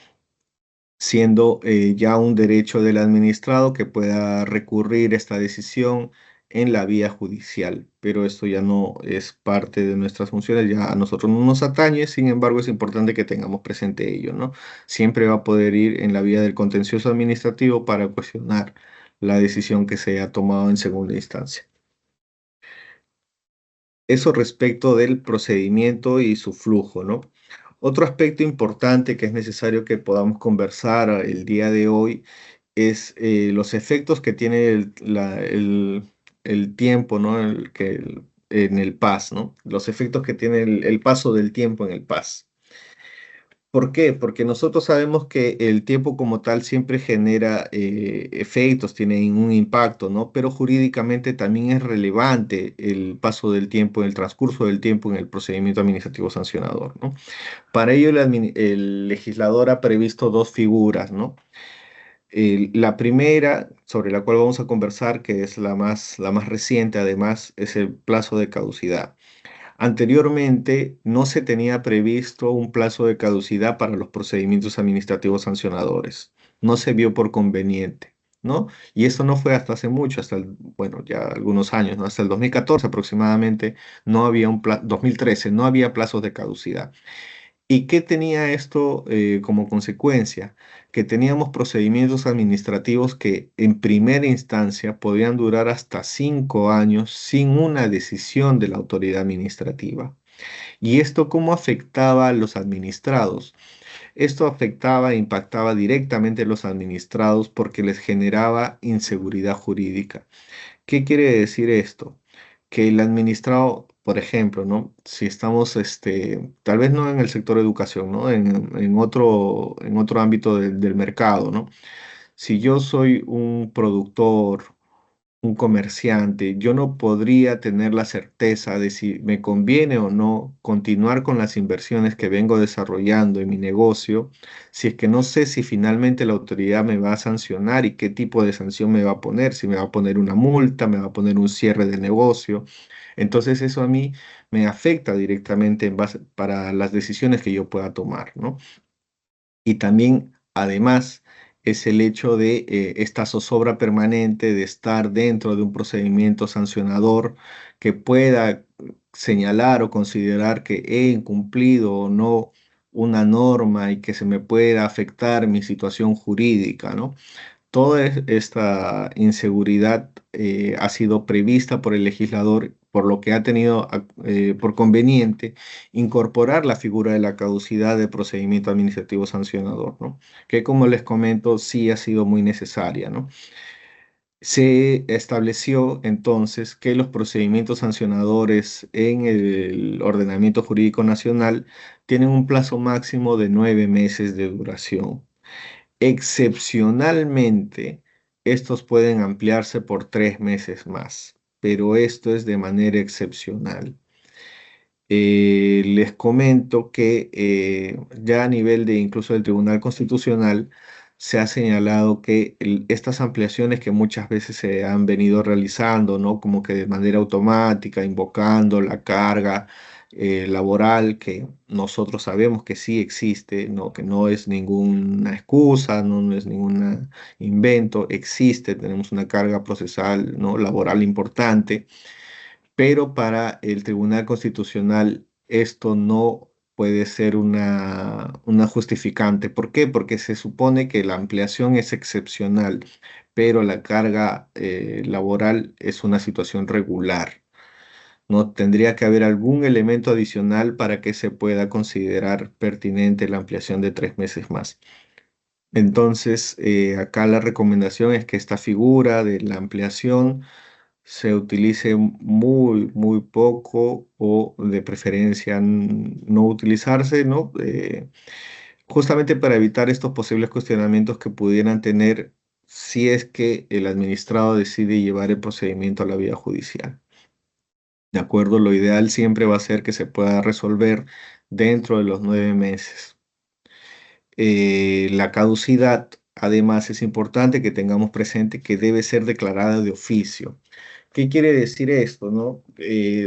Siendo ya un derecho del administrado que pueda recurrir esta decisión en la vía judicial, pero esto ya no es parte de nuestras funciones, ya a nosotros no nos atañe, sin embargo es importante que tengamos presente ello, ¿no? Siempre va a poder ir en la vía del contencioso administrativo para cuestionar la decisión que se ha tomado en segunda instancia. Eso respecto del procedimiento y su flujo, ¿no? Otro aspecto importante que es necesario que podamos conversar el día de hoy es los efectos que tiene el tiempo, ¿no? En el PAS, ¿no? Los efectos que tiene el paso del tiempo en el PAS. ¿Por qué? Porque nosotros sabemos que el tiempo como tal siempre genera efectos, tiene un impacto, ¿no? Pero jurídicamente también es relevante el paso del tiempo, el transcurso del tiempo en el procedimiento administrativo sancionador, ¿no? Para ello el legislador ha previsto dos figuras, ¿no? La primera, sobre la cual vamos a conversar, que es la más reciente, además, es el plazo de caducidad. Anteriormente no se tenía previsto un plazo de caducidad para los procedimientos administrativos sancionadores. No se vio por conveniente, ¿no? Y eso no fue hasta hace mucho, bueno, ya algunos años, ¿no? Hasta el 2014 aproximadamente, no había 2013, no había plazos de caducidad. ¿Y qué tenía esto como consecuencia? Que teníamos procedimientos administrativos que en primera instancia podían durar hasta 5 años sin una decisión de la autoridad administrativa. ¿Y esto cómo afectaba a los administrados? Esto afectaba e impactaba directamente a los administrados porque les generaba inseguridad jurídica. ¿Qué quiere decir esto? Que el administrado, por ejemplo, ¿no? Si estamos, tal vez no en el sector educación, ¿no? En otro ámbito del mercado, ¿no? Si yo soy un productor, un comerciante, yo no podría tener la certeza de si me conviene o no continuar con las inversiones que vengo desarrollando en mi negocio, si es que no sé si finalmente la autoridad me va a sancionar y qué tipo de sanción me va a poner, si me va a poner una multa, me va a poner un cierre del negocio. Entonces eso a mí me afecta directamente para las decisiones que yo pueda tomar, ¿no? Y también, además, es el hecho de esta zozobra permanente de estar dentro de un procedimiento sancionador que pueda señalar o considerar que he incumplido o no una norma y que se me pueda afectar mi situación jurídica, ¿no? Toda esta inseguridad ha sido prevista por el legislador, por lo que ha tenido por conveniente incorporar la figura de la caducidad del procedimiento administrativo sancionador, ¿no? Que como les comento, sí ha sido muy necesaria, ¿no? Se estableció entonces que los procedimientos sancionadores en el ordenamiento jurídico nacional tienen un plazo máximo de 9 meses de duración. Excepcionalmente, estos pueden ampliarse por 3 meses más, pero esto es de manera excepcional. Les comento que ya a nivel de incluso del Tribunal Constitucional se ha señalado que estas ampliaciones que muchas veces se han venido realizando, ¿no? Como que de manera automática, invocando la carga laboral, que nosotros sabemos que sí existe, ¿no? Que no es ninguna excusa, no es ningún invento, existe, tenemos una carga procesal, ¿no? Laboral importante, pero para el Tribunal Constitucional esto no puede ser una justificante. ¿Por qué? Porque se supone que la ampliación es excepcional, pero la carga laboral es una situación regular. No tendría que haber algún elemento adicional para que se pueda considerar pertinente la ampliación de 3 meses más. Entonces, acá la recomendación es que esta figura de la ampliación se utilice muy, muy poco o de preferencia no utilizarse, ¿no? Justamente para evitar estos posibles cuestionamientos que pudieran tener si es que el administrado decide llevar el procedimiento a la vía judicial. ¿De acuerdo? Lo ideal siempre va a ser que se pueda resolver dentro de los 9 meses. La caducidad, además, es importante que tengamos presente que debe ser declarada de oficio. ¿Qué quiere decir esto, no?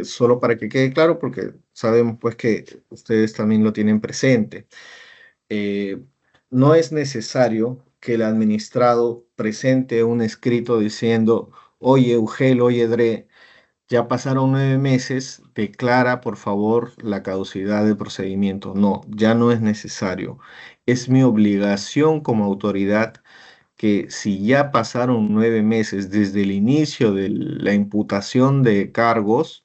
Solo para que quede claro, porque sabemos pues que ustedes también lo tienen presente. Eh, no es necesario que el administrado presente un escrito diciendo, oye, Ugel, oye, Dre, ya pasaron 9 meses, declara por favor la caducidad del procedimiento. No, ya no es necesario. Es mi obligación como autoridad que si ya pasaron 9 meses desde el inicio de la imputación de cargos,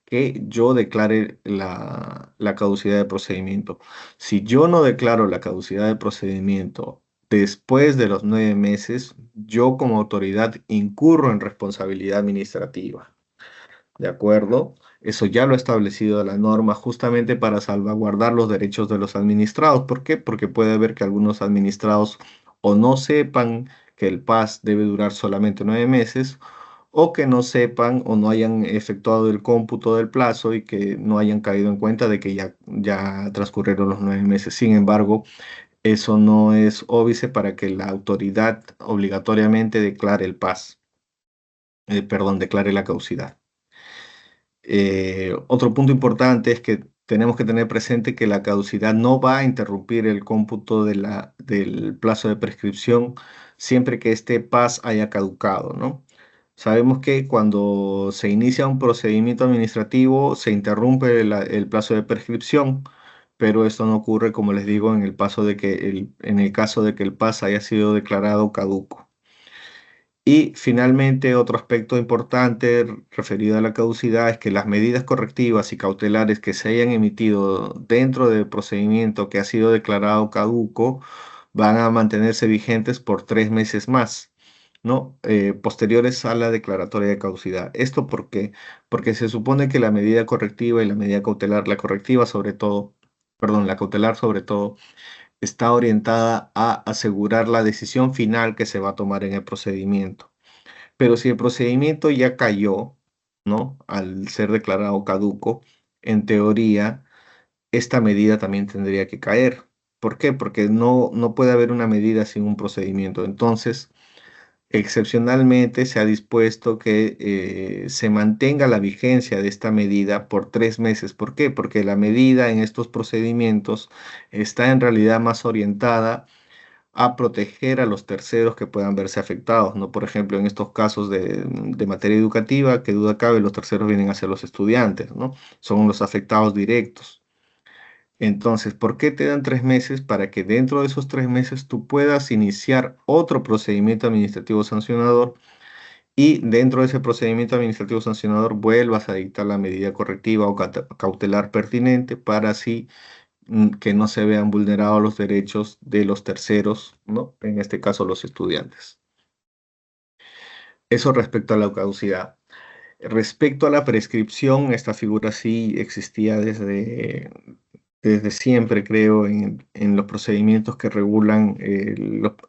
que yo declare la caducidad del procedimiento. Si yo no declaro la caducidad del procedimiento después de los 9 meses, yo como autoridad incurro en responsabilidad administrativa. ¿De acuerdo? Eso ya lo ha establecido la norma justamente para salvaguardar los derechos de los administrados. ¿Por qué? Porque puede haber que algunos administrados o no sepan que el PAS debe durar solamente 9 meses, o que no sepan o no hayan efectuado el cómputo del plazo y que no hayan caído en cuenta de que ya transcurrieron los 9 meses. Sin embargo, eso no es óbice para que la autoridad obligatoriamente declare el PAS, perdón, declare la caducidad. Otro punto importante es que tenemos que tener presente que la caducidad no va a interrumpir el cómputo del plazo de prescripción siempre que este PAS haya caducado, ¿no? Sabemos que cuando se inicia un procedimiento administrativo se interrumpe el plazo de prescripción, pero esto no ocurre, como les digo, en el caso de que el PAS haya sido declarado caduco. Y finalmente, otro aspecto importante referido a la caducidad es que las medidas correctivas y cautelares que se hayan emitido dentro del procedimiento que ha sido declarado caduco van a mantenerse vigentes por 3 meses más, ¿no? Posteriores a la declaratoria de caducidad. ¿Esto por qué? Porque se supone que la medida correctiva y la medida cautelar, la correctiva sobre todo, perdón, la cautelar sobre todo, está orientada a asegurar la decisión final que se va a tomar en el procedimiento. Pero si el procedimiento ya cayó, ¿no? Al ser declarado caduco, en teoría, esta medida también tendría que caer. ¿Por qué? Porque no puede haber una medida sin un procedimiento. Entonces, excepcionalmente se ha dispuesto que se mantenga la vigencia de esta medida por 3 meses. ¿Por qué? Porque la medida en estos procedimientos está en realidad más orientada a proteger a los terceros que puedan verse afectados, ¿no? Por ejemplo, en estos casos de materia educativa, que duda cabe, los terceros vienen a ser los estudiantes, ¿no? Son los afectados directos. Entonces, ¿por qué te dan 3 meses? Para que dentro de esos 3 meses tú puedas iniciar otro procedimiento administrativo sancionador, y dentro de ese procedimiento administrativo sancionador vuelvas a dictar la medida correctiva o cautelar pertinente para así que no se vean vulnerados los derechos de los terceros, ¿no? En este caso, los estudiantes. Eso respecto a la caducidad. Respecto a la prescripción, esta figura sí existía desde siempre, creo, en los procedimientos que regulan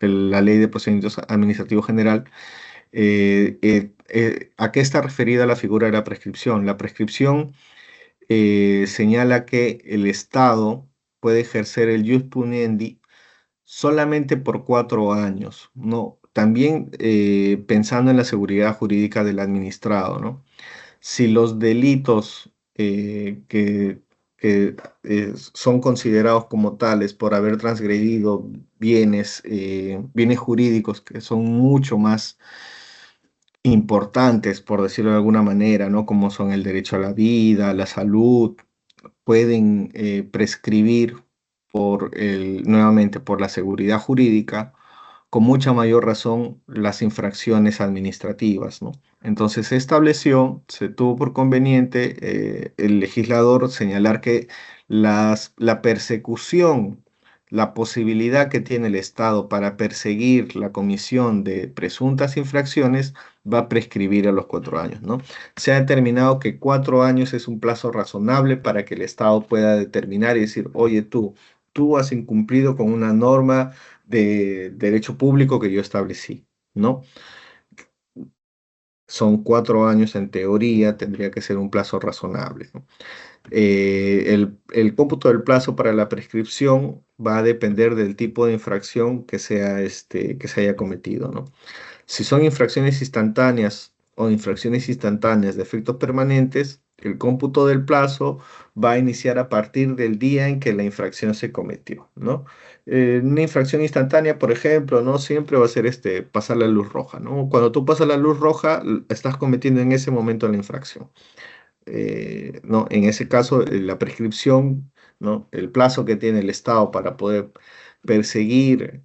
la Ley de Procedimientos Administrativos General. ¿A qué está referida la figura de la prescripción? La prescripción señala que el Estado puede ejercer el ius puniendi solamente por 4 años, ¿no? También pensando en la seguridad jurídica del administrado, ¿no? Si los delitos que son considerados como tales por haber transgredido bienes jurídicos que son mucho más importantes, por decirlo de alguna manera, ¿no? Como son el derecho a la vida, a la salud, pueden prescribir nuevamente por la seguridad jurídica, con mucha mayor razón las infracciones administrativas, ¿no? Entonces se tuvo por conveniente el legislador señalar que la persecución, la posibilidad que tiene el Estado para perseguir la comisión de presuntas infracciones va a prescribir a los 4 años, ¿no? Se ha determinado que 4 años es un plazo razonable para que el Estado pueda determinar y decir, oye, tú has incumplido con una norma de derecho público que yo establecí, ¿no? Son 4 años en teoría, tendría que ser un plazo razonable, ¿no? El cómputo del plazo para la prescripción va a depender del tipo de infracción que se haya cometido, ¿no? Si son infracciones instantáneas o infracciones instantáneas de efectos permanentes, el cómputo del plazo va a iniciar a partir del día en que la infracción se cometió, ¿no? Una infracción instantánea, por ejemplo, no siempre va a ser pasar la luz roja, ¿no? Cuando tú pasas la luz roja, estás cometiendo en ese momento la infracción. ¿No? En ese caso, la prescripción, ¿no? El plazo que tiene el Estado para poder perseguir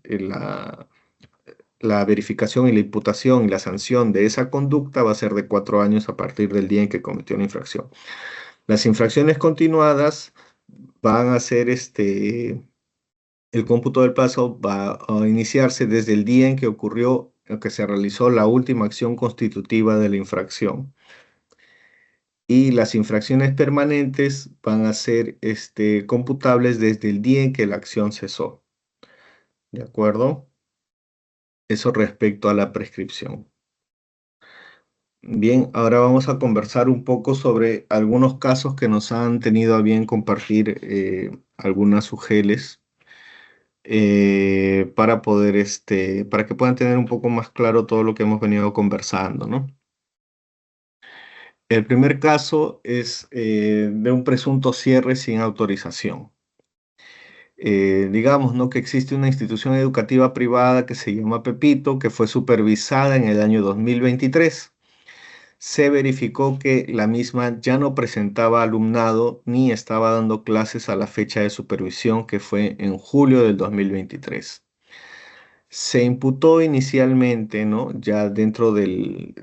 la verificación y la imputación y la sanción de esa conducta va a ser de 4 años a partir del día en que cometió la infracción. Las infracciones continuadas van a ser El cómputo del plazo va a iniciarse desde el día en que ocurrió, en que se realizó la última acción constitutiva de la infracción. Y las infracciones permanentes van a ser computables desde el día en que la acción cesó. ¿De acuerdo? Eso respecto a la prescripción. Bien, ahora vamos a conversar un poco sobre algunos casos que nos han tenido a bien compartir algunas UGELs para poder, para que puedan tener un poco más claro todo lo que hemos venido conversando, ¿no? El primer caso es de un presunto cierre sin autorización. Digamos, ¿no? Que existe una institución educativa privada que se llama Pepito, que fue supervisada en el año 2023. Se verificó que la misma ya no presentaba alumnado ni estaba dando clases a la fecha de supervisión, que fue en julio del 2023. Se imputó inicialmente, ¿no? Ya dentro de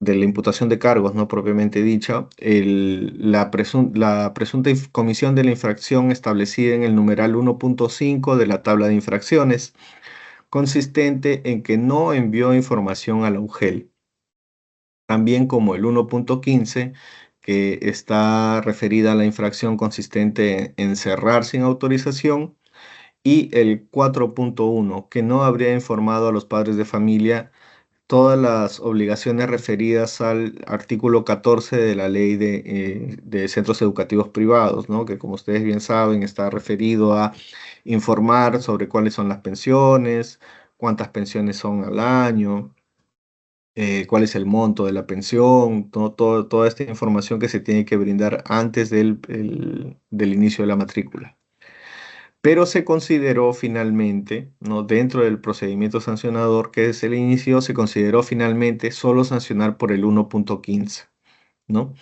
la imputación de cargos, no propiamente dicha, la presunta comisión de la infracción establecida en el numeral 1.5 de la tabla de infracciones, consistente en que no envió información a la UGEL, también como el 1.15, que está referida a la infracción consistente en cerrar sin autorización, y el 4.1, que no habría informado a los padres de familia todas las obligaciones referidas al artículo 14 de la ley de centros educativos privados, ¿no? Que como ustedes bien saben está referido a informar sobre cuáles son las pensiones, cuántas pensiones son al año, cuál es el monto de la pensión, toda esta información que se tiene que brindar antes del inicio de la matrícula. Pero se consideró finalmente, ¿no? Dentro del procedimiento sancionador que se le inició, se consideró finalmente solo sancionar por el 1.15, ¿no?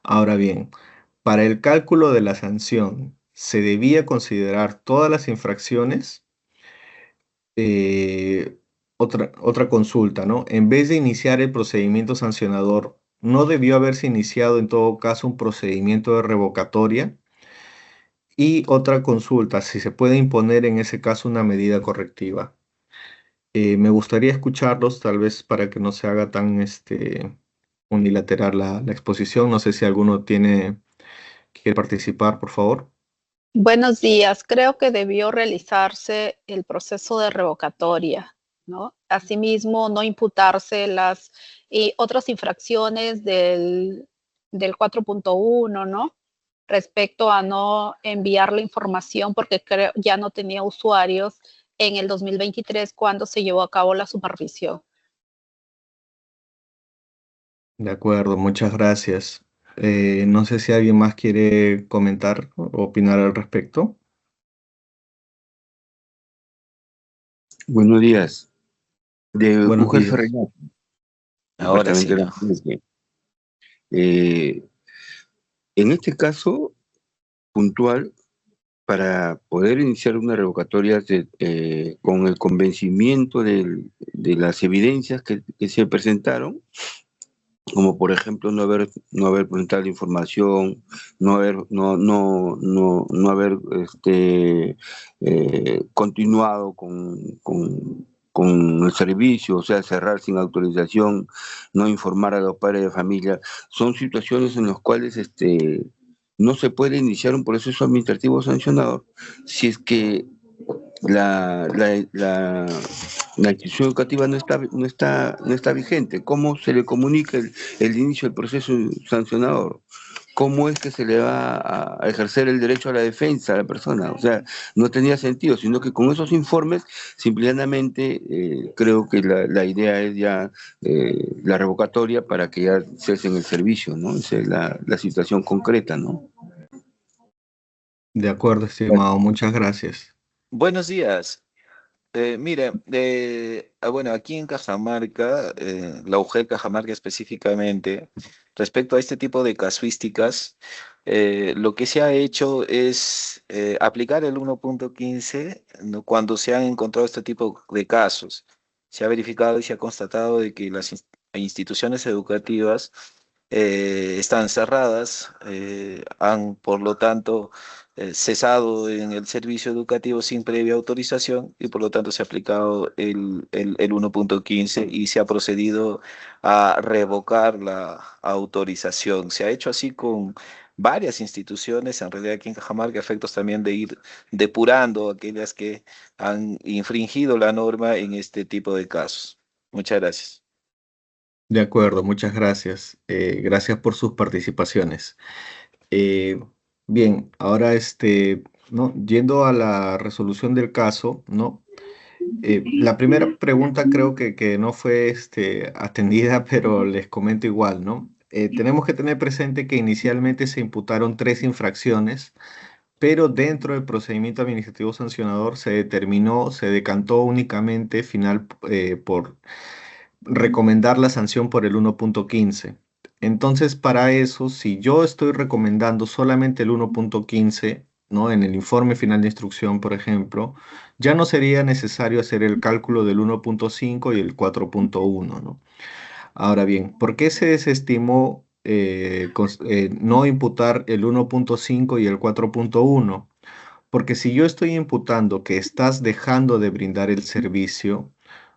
Ahora bien, para el cálculo de la sanción, ¿se debía considerar todas las infracciones? Eh, otra consulta, ¿no? En vez de iniciar el procedimiento sancionador, ¿no debió haberse iniciado en todo caso un procedimiento de revocatoria? Y otra consulta, si se puede imponer en ese caso una medida correctiva. Me gustaría escucharlos, tal vez para que no se haga tan unilateral la exposición. No sé si alguno quiere participar, por favor. Buenos días. Creo que debió realizarse el proceso de revocatoria, ¿no? Asimismo, no imputarse las otras infracciones del 4.1, ¿no? Respecto a no enviar la información porque creo ya no tenía usuarios en el 2023 cuando se llevó a cabo la supervisión. De acuerdo, muchas gracias. No sé si alguien más quiere comentar o opinar al respecto. Buenos días. De Buenos UGEL días. Ferreira, Ahora Departamento sí. de la Justicia. En este caso puntual, para poder iniciar una revocatoria con el convencimiento de las evidencias que se presentaron, como por ejemplo no haber presentado la información, no haber continuado con el servicio, o sea, cerrar sin autorización, no informar a los padres de familia, son situaciones en las cuales no se puede iniciar un proceso administrativo sancionador si es que la, la, la, la institución educativa no está vigente. ¿Cómo se le comunica el inicio del proceso sancionador? ¿Cómo es que se le va a ejercer el derecho a la defensa a la persona? O sea, no tenía sentido, sino que con esos informes, simplemente creo que la idea es ya la revocatoria para que ya cesen el servicio, ¿no? Esa es la situación concreta, ¿no? De acuerdo, estimado. Muchas gracias. Buenos días. Mire, bueno, aquí en Cajamarca, la UGEL Cajamarca específicamente, respecto a este tipo de casuísticas, lo que se ha hecho es aplicar el 1.15, ¿no? Cuando se han encontrado este tipo de casos. Se ha verificado y se ha constatado de que las instituciones educativas están cerradas, han por lo tanto cesado en el servicio educativo sin previa autorización y por lo tanto se ha aplicado el 1.15 y se ha procedido a revocar la autorización. Se ha hecho así con varias instituciones, en realidad aquí en Cajamarca, a efectos también de ir depurando aquellas que han infringido la norma en este tipo de casos. Muchas gracias. De acuerdo, muchas gracias. Gracias por sus participaciones. Eh, Bien, ahora ¿no? Yendo a la resolución del caso, ¿no? La primera pregunta creo que no fue atendida, pero les comento igual, ¿no? Tenemos que tener presente que inicialmente se imputaron 3 infracciones, pero dentro del procedimiento administrativo sancionador se decantó únicamente por recomendar la sanción por el 1.15. Entonces, para eso, si yo estoy recomendando solamente el 1.15, ¿no? En el informe final de instrucción, por ejemplo, ya no sería necesario hacer el cálculo del 1.5 y el 4.1, ¿no? Ahora bien, ¿por qué se desestimó no imputar el 1.5 y el 4.1? Porque si yo estoy imputando que estás dejando de brindar el servicio,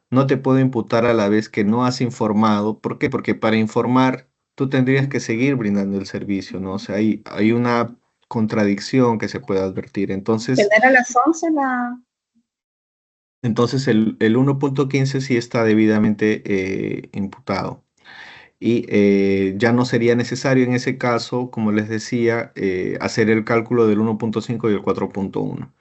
no te puedo imputar a la vez que no has informado. ¿Por qué? Porque para informar tú tendrías que seguir brindando el servicio, ¿no? O sea, hay una contradicción que se puede advertir. Entonces, ¿Tendrá a las 11 la...? entonces el 1.15 sí está debidamente imputado. Y ya no sería necesario en ese caso, como les decía, hacer el cálculo del 1.5 y el 4.1.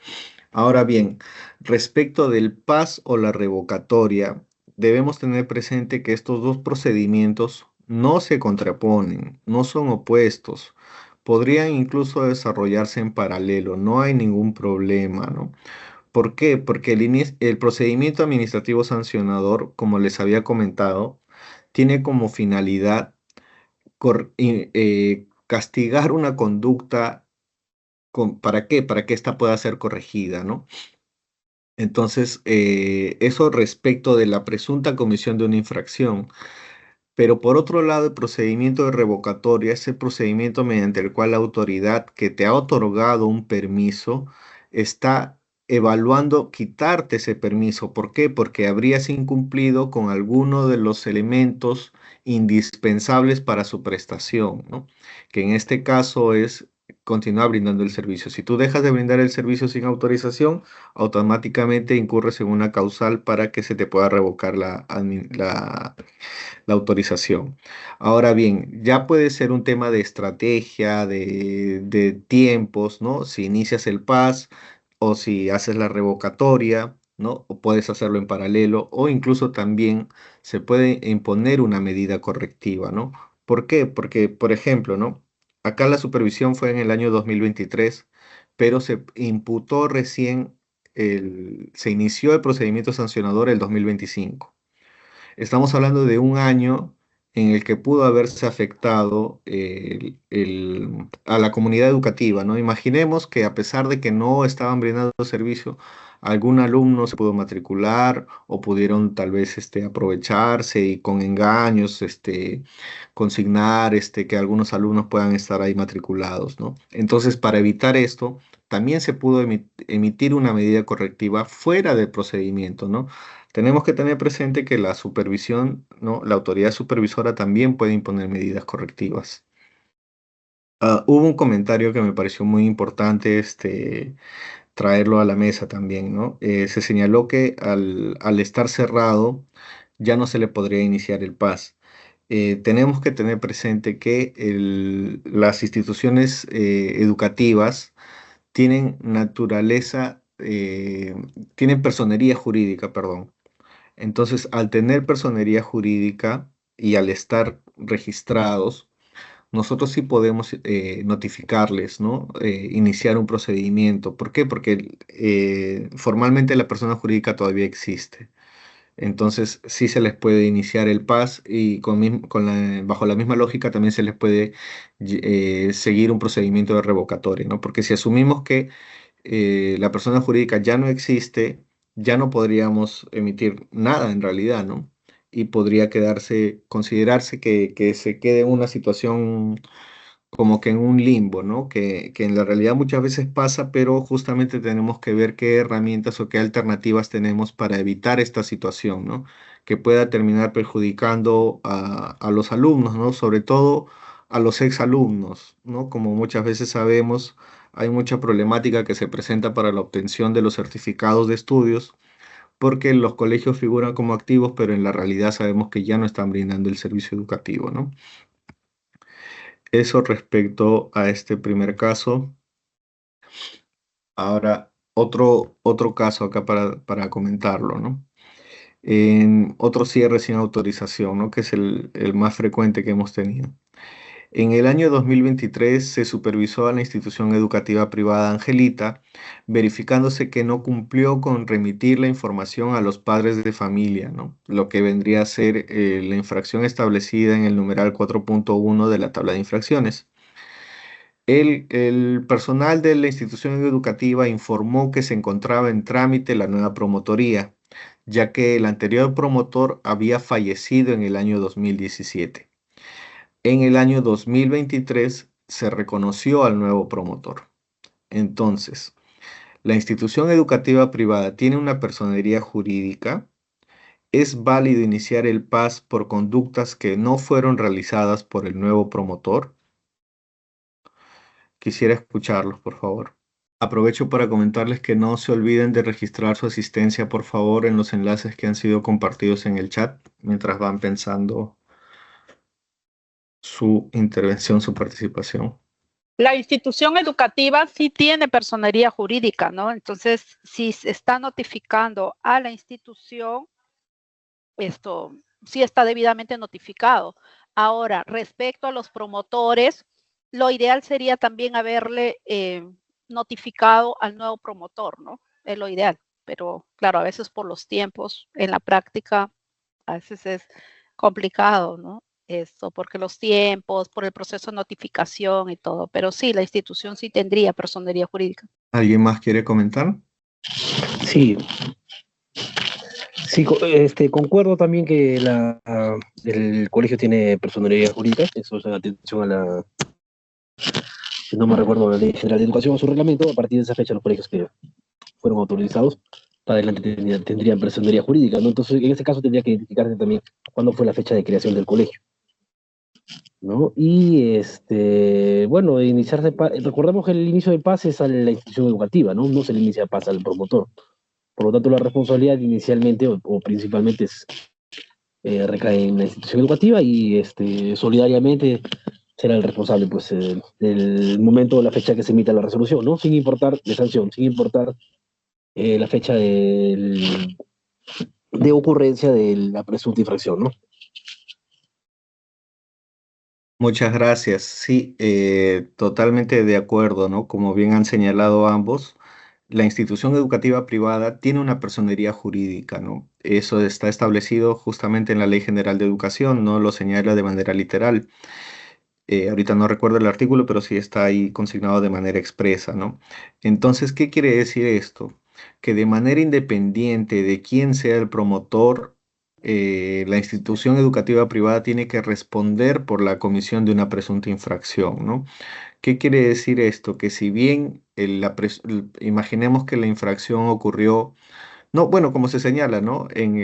Ahora bien, respecto del PAS o la revocatoria, debemos tener presente que estos dos procedimientos no se contraponen, no son opuestos. Podrían incluso desarrollarse en paralelo, no hay ningún problema, ¿no? ¿Por qué? Porque el procedimiento administrativo sancionador, como les había comentado, tiene como finalidad castigar una conducta. ¿Para qué? Para que ésta pueda ser corregida, ¿no? Entonces, eso respecto de la presunta comisión de una infracción. Pero por otro lado, el procedimiento de revocatoria es el procedimiento mediante el cual la autoridad que te ha otorgado un permiso está evaluando quitarte ese permiso. ¿Por qué? Porque habrías incumplido con alguno de los elementos indispensables para su prestación, ¿no? Que en este caso es continuar brindando el servicio. Si tú dejas de brindar el servicio sin autorización, automáticamente incurres en una causal para que se te pueda revocar la autorización. Ahora bien, ya puede ser un tema de estrategia, de tiempos, ¿no? Si inicias el PAS o si haces la revocatoria, ¿no? O puedes hacerlo en paralelo o incluso también se puede imponer una medida correctiva, ¿no? ¿Por qué? Porque, por ejemplo, ¿no? Acá la supervisión fue en el año 2023, pero se imputó recién, se inició el procedimiento sancionador el 2025. Estamos hablando de un año en el que pudo haberse afectado a la comunidad educativa, ¿no? Imaginemos que a pesar de que no estaban brindando servicio, algún alumno se pudo matricular o pudieron tal vez aprovecharse y con engaños consignar que algunos alumnos puedan estar ahí matriculados, ¿no? Entonces, para evitar esto, también se pudo emitir una medida correctiva fuera del procedimiento, ¿no? Tenemos que tener presente que la supervisión, ¿no? La autoridad supervisora también puede imponer medidas correctivas. Hubo un comentario que me pareció muy importante traerlo a la mesa también, ¿no? Se señaló que al estar cerrado ya no se le podría iniciar el PAS. Tenemos que tener presente que las instituciones educativas tienen tienen personería jurídica, perdón. Entonces, al tener personería jurídica y al estar registrados, nosotros sí podemos notificarles, ¿no? Iniciar un procedimiento. ¿Por qué? Porque formalmente la persona jurídica todavía existe. Entonces, sí se les puede iniciar el PAS y bajo la misma lógica también se les puede seguir un procedimiento de revocatoria, ¿no? Porque si asumimos que la persona jurídica ya no existe, ya no podríamos emitir nada en realidad, ¿no? y podría considerarse que se quede en una situación como que en un limbo, ¿no? Que en la realidad muchas veces pasa, pero justamente tenemos que ver qué herramientas o qué alternativas tenemos para evitar esta situación, ¿no? Que pueda terminar perjudicando a los alumnos, ¿no? Sobre todo a los exalumnos, ¿no? Como muchas veces sabemos, hay mucha problemática que se presenta para la obtención de los certificados de estudios, porque los colegios figuran como activos, pero en la realidad sabemos que ya no están brindando el servicio educativo, ¿no? Eso respecto a este primer caso. Ahora, otro caso acá para comentarlo, ¿no? En otro cierre sin autorización, ¿no? Que es el más frecuente que hemos tenido. En el año 2023 se supervisó a la institución educativa privada Angelita, verificándose que no cumplió con remitir la información a los padres de familia, ¿no? Lo que vendría a ser la infracción establecida en el numeral 4.1 de la tabla de infracciones. El personal de la institución educativa informó que se encontraba en trámite la nueva promotoría, ya que el anterior promotor había fallecido en el año 2017. En el año 2023 se reconoció al nuevo promotor. Entonces, la institución educativa privada tiene una personería jurídica. ¿Es válido iniciar el PAS por conductas que no fueron realizadas por el nuevo promotor? Quisiera escucharlos, por favor. Aprovecho para comentarles que no se olviden de registrar su asistencia, por favor, en los enlaces que han sido compartidos en el chat mientras van pensando su intervención, su participación. La institución educativa sí tiene personería jurídica, ¿no? Entonces, si se está notificando a la institución, esto sí está debidamente notificado. Ahora, respecto a los promotores, lo ideal sería también haberle notificado al nuevo promotor, ¿no? Es lo ideal, pero claro, a veces por los tiempos, en la práctica, a veces es complicado, ¿no? Esto, porque los tiempos, por el proceso de notificación y todo, pero sí, la institución sí tendría personería jurídica. ¿Alguien más quiere comentar? Sí, sí, concuerdo también que el colegio tiene personalidad jurídica, eso es en atención a la, si no me recuerdo, la Ley General de Educación o su reglamento. A partir de esa fecha los colegios que fueron autorizados para adelante tendrían personería jurídica, ¿no? Entonces, en este caso tendría que identificarse también cuándo fue la fecha de creación del colegio, ¿no? Y, bueno, recordemos que el inicio del PAS es a la institución educativa, ¿no? No se le inicia PAS al promotor. Por lo tanto, la responsabilidad inicialmente o principalmente recae en la institución educativa y solidariamente será el responsable, pues, del momento o la fecha que se emita la resolución, ¿no? Sin importar de sanción, sin importar la fecha de ocurrencia de la presunta infracción, ¿no? Muchas gracias. Sí, totalmente de acuerdo, ¿no? Como bien han señalado ambos, la institución educativa privada tiene una personería jurídica, ¿no? Eso está establecido justamente en la Ley General de Educación, no lo señala de manera literal. Ahorita no recuerdo el artículo, pero sí está ahí consignado de manera expresa, ¿no? Entonces, ¿qué quiere decir esto? Que de manera independiente de quién sea el promotor, la institución educativa privada tiene que responder por la comisión de una presunta infracción, ¿no? ¿Qué quiere decir esto? Que si bien imaginemos que la infracción ocurrió, no, bueno, como se señala, ¿no? En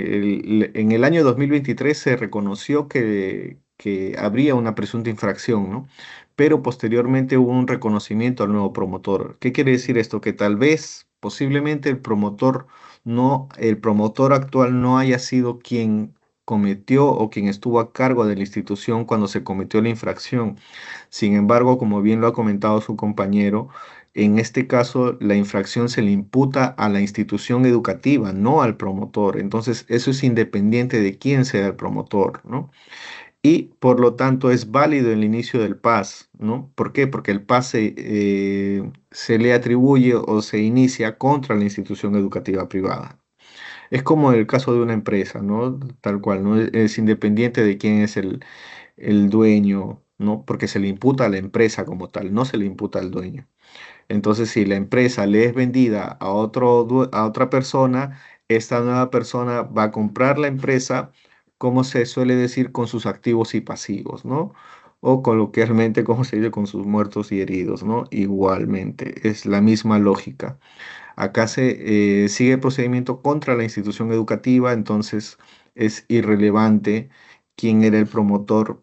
el año 2023 se reconoció que habría una presunta infracción, ¿no? Pero posteriormente hubo un reconocimiento al nuevo promotor. ¿Qué quiere decir esto? Que tal vez, posiblemente el promotor actual no haya sido quien cometió o quien estuvo a cargo de la institución cuando se cometió la infracción. Sin embargo, como bien lo ha comentado su compañero, en este caso, la infracción se le imputa a la institución educativa, no al promotor. Entonces, eso es independiente de quién sea el promotor, ¿no? Y por lo tanto es válido el inicio del PAS, ¿no? ¿Por qué? Porque el PAS se le atribuye o se inicia contra la institución educativa privada. Es como el caso de una empresa, ¿no? Tal cual, ¿no? Es independiente de quién es el dueño, ¿no? Porque se le imputa a la empresa como tal, no se le imputa al dueño. Entonces, si la empresa le es vendida a otra persona, esta nueva persona va a comprar la empresa, como se suele decir, con sus activos y pasivos, ¿no? O coloquialmente, como se dice, con sus muertos y heridos, ¿no? Igualmente, es la misma lógica. Acá se sigue el procedimiento contra la institución educativa, entonces es irrelevante quién era el promotor.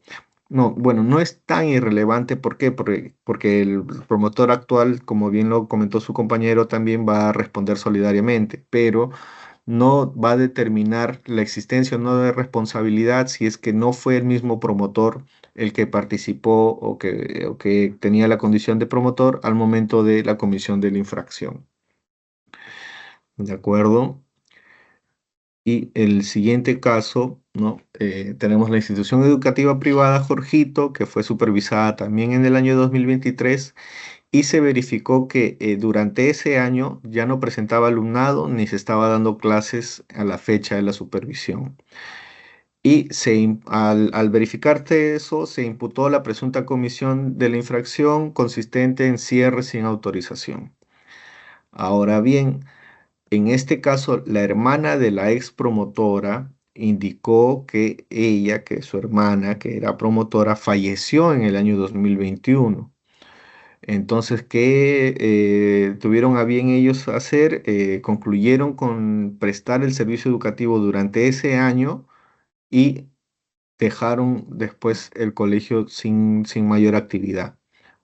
No, bueno, no es tan irrelevante. ¿Por qué? Porque el promotor actual, como bien lo comentó su compañero, también va a responder solidariamente, pero no va a determinar la existencia o no de responsabilidad si es que no fue el mismo promotor el que participó o que tenía la condición de promotor al momento de la comisión de la infracción. ¿De acuerdo? Y el siguiente caso, ¿no? Tenemos la institución educativa privada Jorgito, que fue supervisada también en el año 2023 y se verificó que durante ese año ya no presentaba alumnado ni se estaba dando clases a la fecha de la supervisión. Y al verificarse eso, se imputó la presunta comisión de la infracción consistente en cierre sin autorización. Ahora bien, en este caso, la hermana de la ex promotora indicó que ella, que su hermana, que era promotora, falleció en el año 2021. Entonces, ¿qué tuvieron a bien ellos hacer? Concluyeron con prestar el servicio educativo durante ese año y dejaron después el colegio sin mayor actividad.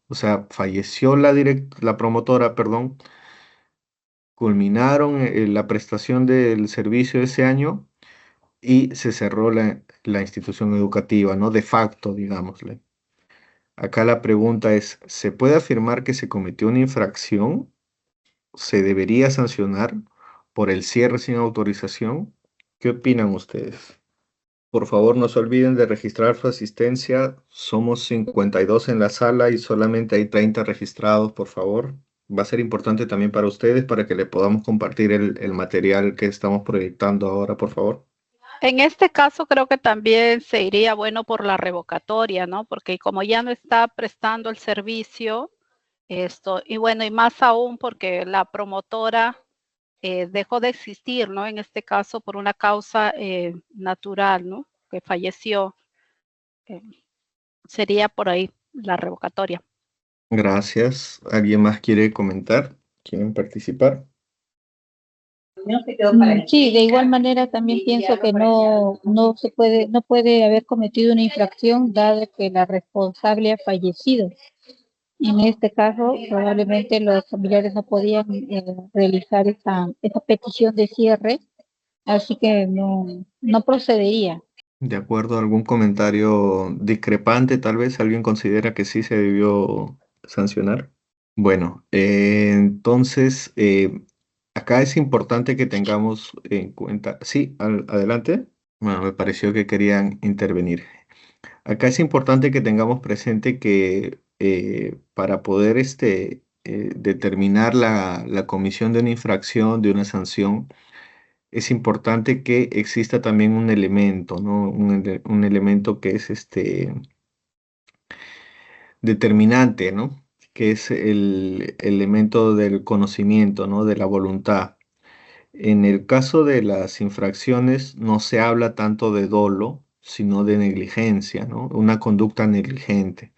O sea, falleció la promotora, perdón, culminaron la prestación del servicio ese año y se cerró la institución educativa, ¿no? De facto, digámosle. Acá la pregunta es, ¿se puede afirmar que se cometió una infracción? ¿Se debería sancionar por el cierre sin autorización? ¿Qué opinan ustedes? Por favor, no se olviden de registrar su asistencia. Somos 52 en la sala y solamente hay 30 registrados, por favor. Va a ser importante también para ustedes para que le podamos compartir el material que estamos proyectando ahora, por favor. En este caso creo que también se iría bueno por la revocatoria, ¿no? Porque como ya no está prestando el servicio, y bueno, y más aún porque la promotora dejó de existir, ¿no? En este caso por una causa natural, ¿no? Que falleció. Eh, sería por ahí la revocatoria. Gracias. ¿Alguien más quiere comentar? ¿Quieren participar? Sí, de igual manera también pienso que no puede haber cometido una infracción dado que la responsable ha fallecido. En este caso, probablemente los familiares no podían realizar esa petición de cierre, así que no procedería. De acuerdo, ¿algún comentario discrepante? Tal vez alguien considera que sí se debió sancionar. Bueno, entonces acá es importante que tengamos en cuenta. Sí, adelante. Bueno, me pareció que querían intervenir. Acá es importante que tengamos presente que para poder determinar la comisión de una infracción, de una sanción, es importante que exista también un elemento, ¿no? Un elemento que es determinante, ¿no? Que es el elemento del conocimiento, ¿no? De la voluntad. En el caso de las infracciones no se habla tanto de dolo, sino de negligencia, ¿no? Una conducta negligente.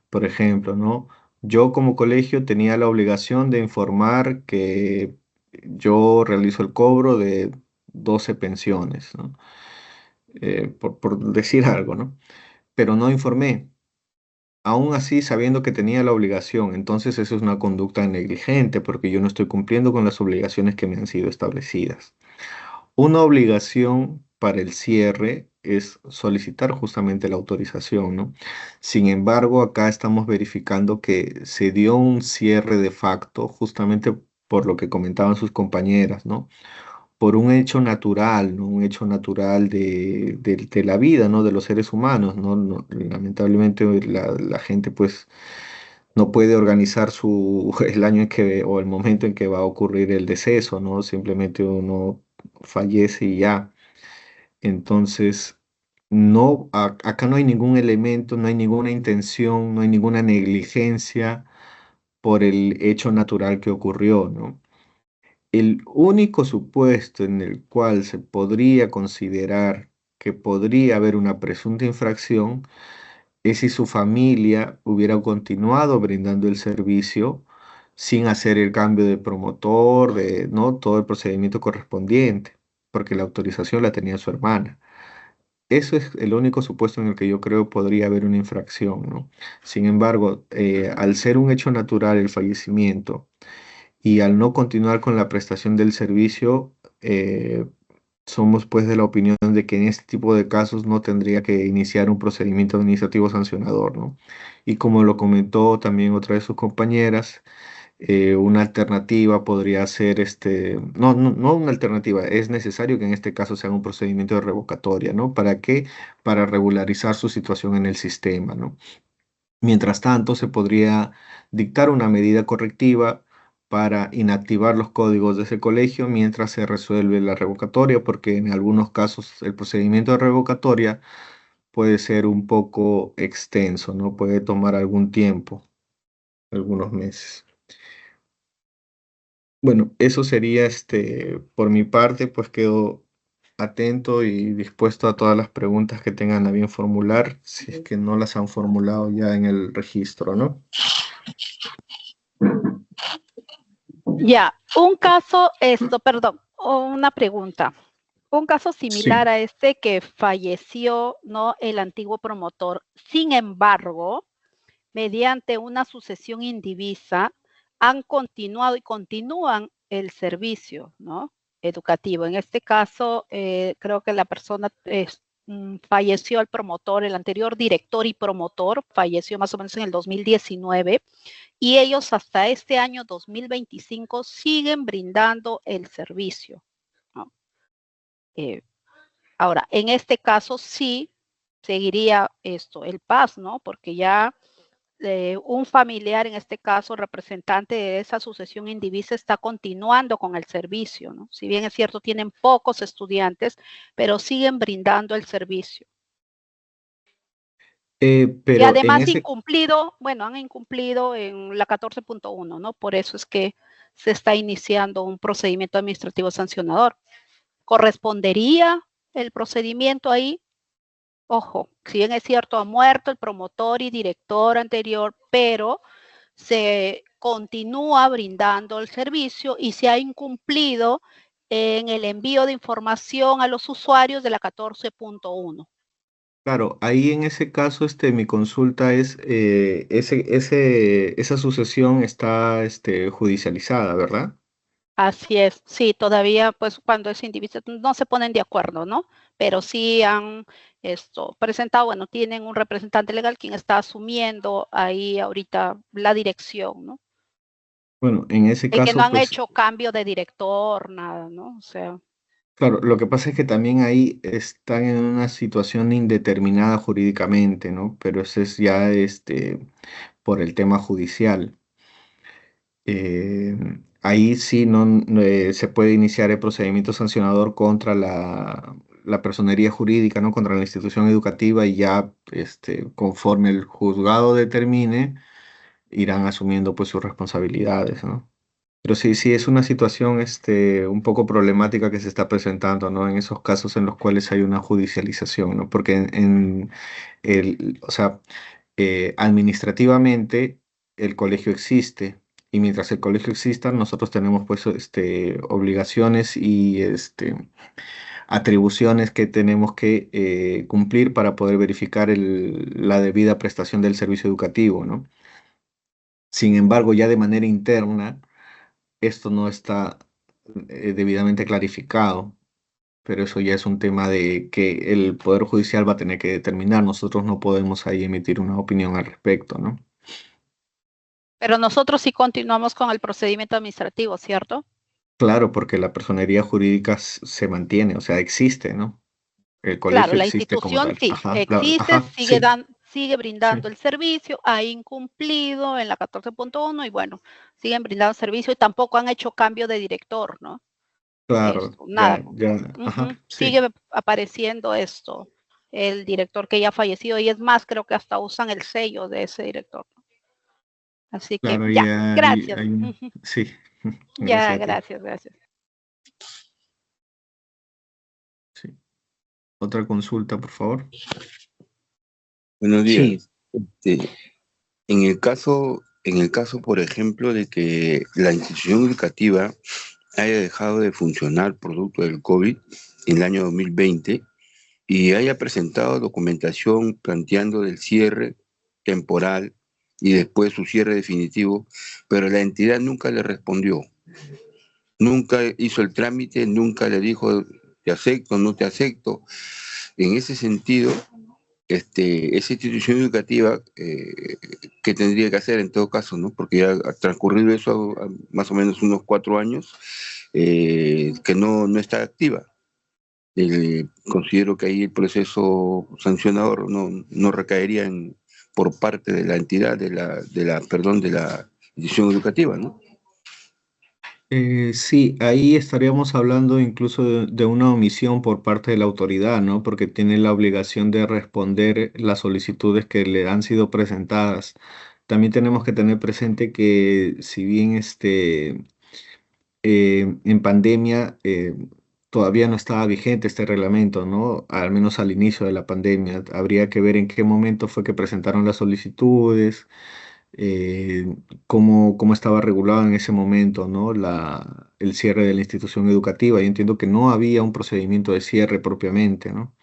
Por ejemplo, ¿no? Yo como colegio tenía la obligación de informar que yo realizo el cobro de 12 pensiones, ¿no? Por decir algo, ¿no? Pero no informé, aún así sabiendo que tenía la obligación. Entonces eso es una conducta negligente porque yo no estoy cumpliendo con las obligaciones que me han sido establecidas. Una obligación para el cierre es solicitar justamente la autorización, ¿no? Sin embargo, acá estamos verificando que se dio un cierre de facto justamente por lo que comentaban sus compañeras, ¿no? Por un hecho natural, ¿no? Un hecho natural de la vida, ¿no? De los seres humanos, ¿no? Lamentablemente la gente pues no puede organizar el año en que o el momento en que va a ocurrir el deceso, ¿no? Simplemente uno fallece y ya. Entonces, no, acá no hay ningún elemento, no hay ninguna intención, no hay ninguna negligencia por el hecho natural que ocurrió, ¿no? El único supuesto en el cual se podría considerar que podría haber una presunta infracción es si su familia hubiera continuado brindando el servicio sin hacer el cambio de promotor, de, ¿no? Todo el procedimiento correspondiente, porque la autorización la tenía su hermana. Eso es el único supuesto en el que yo creo podría haber una infracción, ¿no? Sin embargo, al ser un hecho natural el fallecimiento y al no continuar con la prestación del servicio, somos pues de la opinión de que en este tipo de casos no tendría que iniciar un procedimiento administrativo sancionador, ¿no? Y como lo comentó también otra de sus compañeras, una alternativa podría ser no una alternativa, es necesario que en este caso sea un procedimiento de revocatoria, ¿no? ¿Para qué? Para regularizar su situación en el sistema, ¿no? Mientras tanto, se podría dictar una medida correctiva para inactivar los códigos de ese colegio mientras se resuelve la revocatoria, porque en algunos casos el procedimiento de revocatoria puede ser un poco extenso, ¿no? Puede tomar algún tiempo, algunos meses. Bueno, eso sería por mi parte, pues quedo atento y dispuesto a todas las preguntas que tengan a bien formular, si es que no las han formulado ya en el registro, ¿no? Ya, un caso, perdón, una pregunta. Un caso similar Sí. a este que falleció, ¿no? El antiguo promotor. Sin embargo, mediante una sucesión indivisa, han continuado y continúan el servicio, ¿no? Educativo. En este caso, creo que la persona falleció, el promotor, el anterior director y promotor, falleció más o menos en el 2019, y ellos hasta este año 2025 siguen brindando el servicio, ¿no? Ahora, en este caso sí seguiría el PAS, ¿no? Porque ya un familiar, en este caso representante de esa sucesión indivisa, está continuando con el servicio, ¿no? Si bien es cierto, tienen pocos estudiantes, pero siguen brindando el servicio. Y Pero en además ese, han incumplido en la 14.1, ¿no? Por eso es que se está iniciando un procedimiento administrativo sancionador. ¿Correspondería el procedimiento ahí? Ojo, si bien es cierto, ha muerto el promotor y director anterior, pero se continúa brindando el servicio y se ha incumplido en el envío de información a los usuarios de la 14.1. claro, ahí en ese caso, mi consulta es, esa sucesión está, judicializada, ¿verdad? Así es, sí, todavía pues cuando es individuo no se ponen de acuerdo, ¿no? Pero sí han presentado, bueno, tienen un representante legal quien está asumiendo ahí ahorita la dirección, ¿no? Bueno, en ese El que no caso, han pues, hecho cambio de director, nada, ¿no? O sea, claro, lo que pasa es que también ahí están en una situación indeterminada jurídicamente, ¿no? Pero ese es ya, por el tema judicial. Eh, Ahí sí se puede iniciar el procedimiento sancionador contra la personería jurídica, ¿no? Contra la institución educativa y ya, conforme el juzgado determine, irán asumiendo pues sus responsabilidades, ¿no? Pero sí, sí es una situación, un poco problemática que se está presentando, ¿no? En esos casos en los cuales hay una judicialización, ¿no? Porque o sea, administrativamente el colegio existe y mientras el colegio exista, nosotros tenemos pues, obligaciones y, atribuciones que tenemos que cumplir para poder verificar la debida prestación del servicio educativo, ¿no? Sin embargo, ya de manera interna, esto no está debidamente clarificado, pero eso ya es un tema de que el Poder Judicial va a tener que determinar. Nosotros no podemos ahí emitir una opinión al respecto, ¿no? pero nosotros sí continuamos con el procedimiento administrativo, ¿cierto? Claro, porque la personería jurídica se mantiene, o sea, existe, ¿no? El Claro, colegio la existe como institución tal. sí Ajá, existe, ajá, sí, sigue sí, brindando el servicio, ha incumplido en la 14.1 y bueno, siguen brindando servicio y tampoco han hecho cambio de director, ¿no? claro, Nada. ya, ya, ajá, sí, Sigue apareciendo el director que ya ha fallecido y es más, creo que hasta usan el sello de ese director. Así que claro, ya, ya gracias. sí, Ya, gracias a ti. gracias. Sí. Otra consulta, por favor. Buenos Sí, días. En el caso, por ejemplo, de que la institución educativa haya dejado de funcionar producto del COVID en el año 2020 y haya presentado documentación planteando del cierre temporal y después su cierre definitivo, pero la entidad nunca le respondió, nunca hizo el trámite, nunca le dijo te acepto, no te acepto. En ese sentido, esa institución educativa, ¿qué tendría que hacer en todo caso, no? Porque ya ha transcurrido eso más o menos unos 4 años, que no está activa. Considero que ahí el proceso sancionador no recaería por parte de la entidad, de la institución educativa, ¿no? Sí, ahí estaríamos hablando incluso de una omisión por parte de la autoridad, ¿no? Porque tiene la obligación de responder las solicitudes que le han sido presentadas. También tenemos que tener presente que si bien en pandemia todavía no estaba vigente este reglamento, ¿no? Al menos al inicio de la pandemia. Habría que ver en qué momento fue que presentaron las solicitudes, eh, cómo estaba regulado en ese momento, ¿no? El cierre de la institución educativa. Yo entiendo que no había un procedimiento de cierre propiamente, ¿no?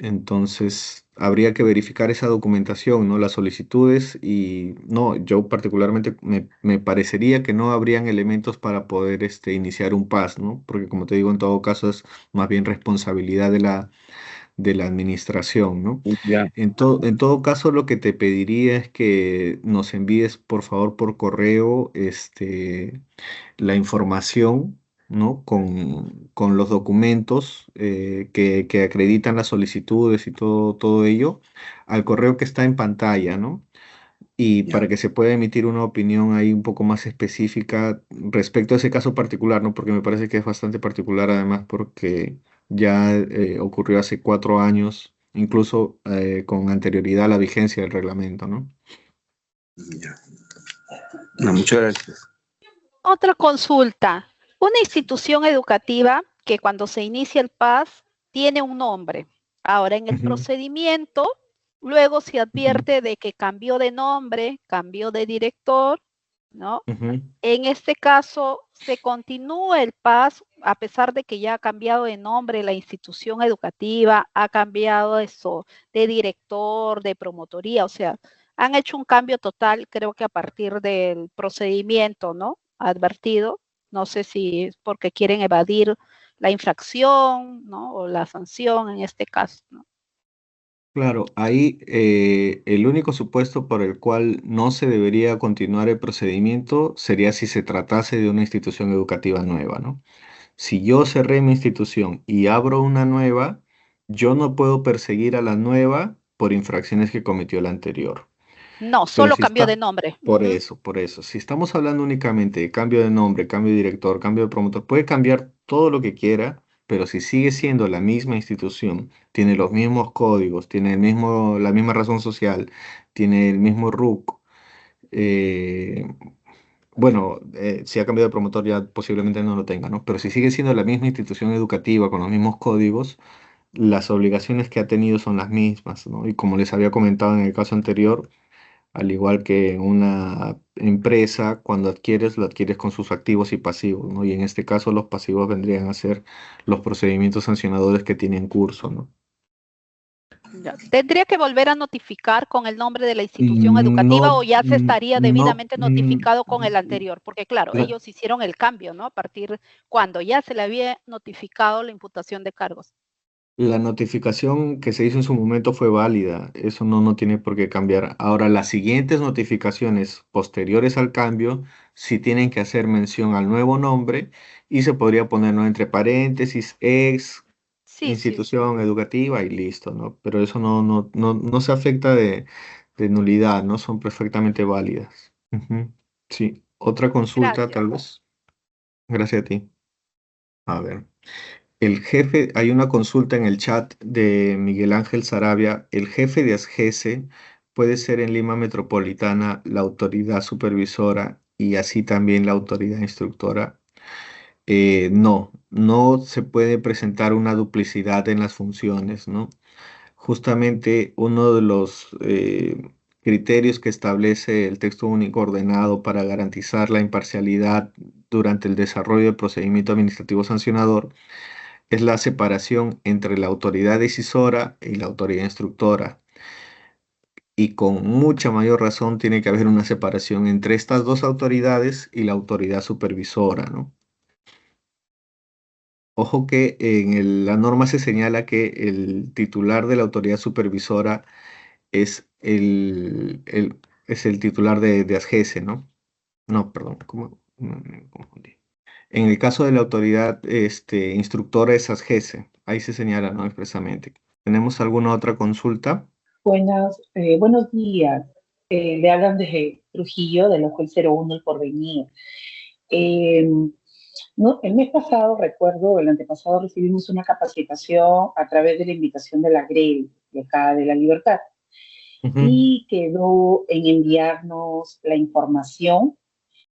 Entonces, habría que verificar esa documentación, ¿no? Las solicitudes y no, yo particularmente me parecería que no habrían elementos para poder iniciar un PAS, ¿no? Porque como te digo, en todo caso es más bien responsabilidad de la administración, ¿no? Ya, En todo caso, lo que te pediría es que nos envíes, por favor, por correo, la información, ¿no? Con los documentos que acreditan las solicitudes y todo ello, al correo que está en pantalla, ¿no? Y ya. para que se pueda emitir una opinión ahí un poco más específica respecto a ese caso particular, ¿no? Porque me parece que es bastante particular, además, porque ya ocurrió hace 4 años, incluso con anterioridad a la vigencia del reglamento, ¿no? Ya. No, muchas gracias. Otra consulta. Una institución educativa que cuando se inicia el PAS tiene un nombre. Ahora, en el Ujú, procedimiento, luego se ujú, advierte de que cambió de nombre, cambió de director, ¿no? ujú. En este caso, se continúa el PAS a pesar de que ya ha cambiado de nombre la institución educativa, ha cambiado eso de director, de promotoría, o sea, han hecho un cambio total, creo que a partir del procedimiento, ¿no? Advertido. No sé si es porque quieren evadir la infracción, ¿no? O la sanción en este caso, ¿no? Claro, ahí el único supuesto por el cual no se debería continuar el procedimiento sería si se tratase de una institución educativa nueva, ¿no? Si yo cerré mi institución y abro una nueva, yo no puedo perseguir a la nueva por infracciones que cometió la anterior. No, Pero solo si cambió de está, nombre. por eso, si estamos hablando únicamente de cambio de nombre, cambio de director, cambio de promotor, puede cambiar todo lo que quiera, pero si sigue siendo la misma institución, tiene los mismos códigos, tiene la misma razón social, tiene el mismo RUC, eh, bueno, si ha cambiado de promotor ya posiblemente no lo tenga, ¿no? Pero si sigue siendo la misma institución educativa con los mismos códigos, las obligaciones que ha tenido son las mismas, ¿no? Y como les había comentado en el caso anterior, al igual que en una empresa, cuando adquieres, lo adquieres con sus activos y pasivos, ¿no? Y en este caso los pasivos vendrían a ser los procedimientos sancionadores que tienen curso, ¿no? Ya. ¿Tendría que volver a notificar con el nombre de la institución educativa No, o ya se estaría no, debidamente notificado con el anterior? Porque claro, la, ellos hicieron el cambio, ¿no? A partir cuando ya se le había notificado la imputación de cargos. la notificación que se hizo en su momento fue válida, eso no tiene por qué cambiar. Ahora, las siguientes notificaciones posteriores al cambio sí tienen que hacer mención al nuevo nombre y se podría poner, ¿no?, entre paréntesis, ex Sí, sí, sí. institución educativa y listo, ¿no? Pero eso no se afecta de nulidad, ¿no? Son perfectamente válidas. Ujú. Sí, otra consulta Gracias. tal vez. Gracias a ti. A ver. El jefe, hay una consulta en el chat de Miguel Ángel Sarabia. El jefe de ASGESE puede ser en Lima Metropolitana la autoridad supervisora y así también la autoridad instructora. no se puede presentar una duplicidad en las funciones, ¿no? Justamente uno de los criterios que establece el texto único ordenado para garantizar la imparcialidad durante el desarrollo del procedimiento administrativo sancionador es la separación entre la autoridad decisora y la autoridad instructora. Y con mucha mayor razón tiene que haber una separación entre estas dos autoridades y la autoridad supervisora, ¿no? Ojo que la norma se señala que el titular de la autoridad supervisora es es el titular de ASGESE, ¿no? No, perdón, ¿cómo? Me confundí. En el caso de la autoridad instructora es ASGESE, ahí se señala, ¿no? Expresamente. ¿Tenemos alguna otra consulta? Buenos días. Le hablan desde Trujillo, del Ojo el 01, El Porvenir. Eh, no, el mes pasado, recuerdo, el antepasado, recibimos una capacitación a través de la invitación de la GREL, de acá de La Libertad, Ujú. y quedó en enviarnos la información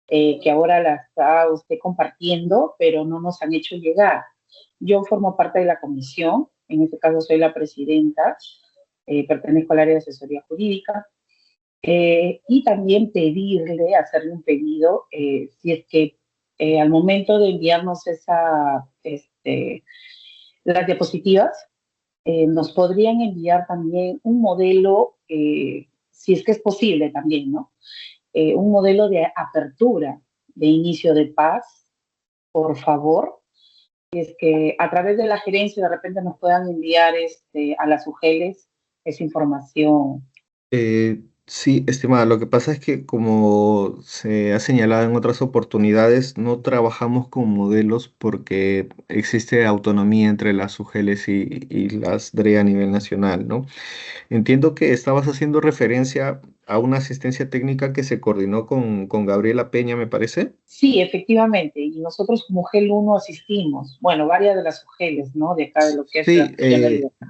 que ahora la está usted compartiendo, pero no nos han hecho llegar. Yo formo parte de la comisión, en este caso soy la presidenta, pertenezco al área de asesoría jurídica, y también pedirle, hacerle un pedido, si es que al momento de enviarnos las diapositivas, nos podrían enviar también un modelo, si es que es posible también, ¿no? Un modelo de apertura de inicio de paz, por favor. Es que a través de la gerencia de repente nos puedan enviar a las UGELES esa información. Sí, estimada, lo que pasa es que como se ha señalado en otras oportunidades, no trabajamos con modelos porque existe autonomía entre las UGELES y las DRE a nivel nacional, ¿no? Entiendo que estabas haciendo referencia a una asistencia técnica que se coordinó con Gabriela Peña, me parece. Sí, efectivamente, y nosotros como GEL 1 asistimos, bueno, varias de las UGELES, ¿no? De acá de lo que es la Sí, Villa La Libertad.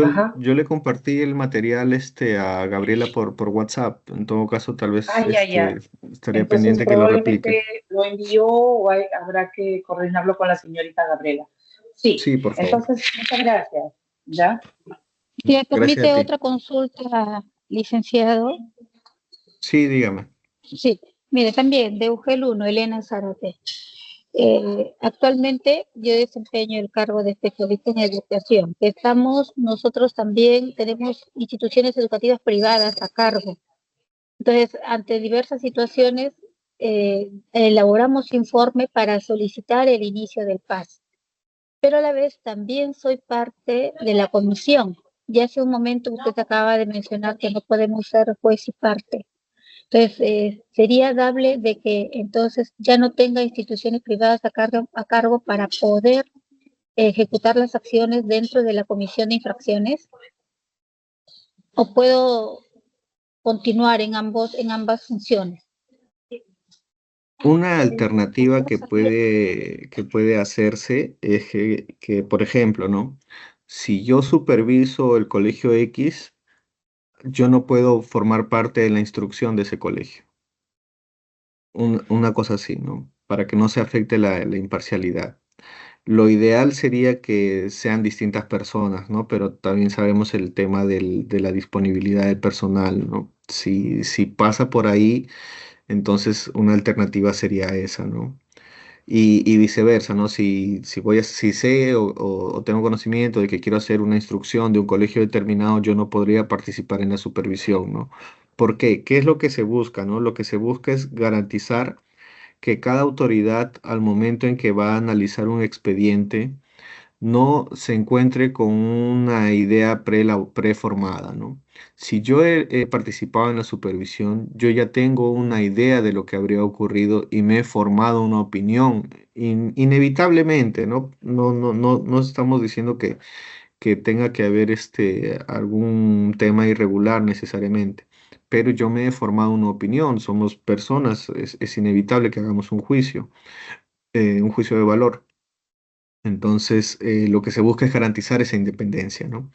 Ajá. yo le compartí el material a Gabriela por WhatsApp. En todo caso, tal vez Ya. estaría Entonces pendiente que lo replique. probablemente lo envió o habrá que coordinarlo con la señorita Gabriela. Sí, Sí, por favor. entonces muchas gracias. ¿Ya? Si me Gracias a permite ti. otra consulta, licenciado. Sí, dígame. Sí, mire, también de UGEL 1, Elena Zárate. Actualmente yo desempeño el cargo de especialista en educación. Nosotros también tenemos instituciones educativas privadas a cargo. Entonces, ante diversas situaciones, elaboramos informe para solicitar el inicio del PAS. Pero a la vez también soy parte de la comisión. Ya hace un momento usted acaba de mencionar que no podemos ser juez y parte. Entonces, sería dable de que entonces ya no tenga instituciones privadas a cargo para poder ejecutar las acciones dentro de la comisión de infracciones, o puedo continuar en ambas funciones. Una alternativa que puede hacerse es por ejemplo, ¿no? Si yo superviso el colegio X, yo no puedo formar parte de la instrucción de ese colegio. Una cosa así, ¿no? Para que no se afecte la imparcialidad. Lo ideal sería que sean distintas personas, ¿no? Pero también sabemos el tema de la disponibilidad del personal, ¿no? Si pasa por ahí, entonces una alternativa sería esa, ¿no? Y viceversa, ¿no? Si sé o tengo conocimiento de que quiero hacer una instrucción de un colegio determinado, yo no podría participar en la supervisión, ¿no? ¿Por qué? ¿Qué es lo que se busca, ¿no? Lo que se busca es garantizar que cada autoridad, al momento en que va a analizar un expediente, no se encuentre con una idea preformada, ¿no? Si yo he participado en la supervisión, yo ya tengo una idea de lo que habría ocurrido y me he formado una opinión, inevitablemente, ¿no? No estamos diciendo que tenga que haber algún tema irregular necesariamente, pero yo me he formado una opinión, somos personas, es inevitable que hagamos un juicio de valor. Entonces, lo que se busca es garantizar esa independencia, ¿no?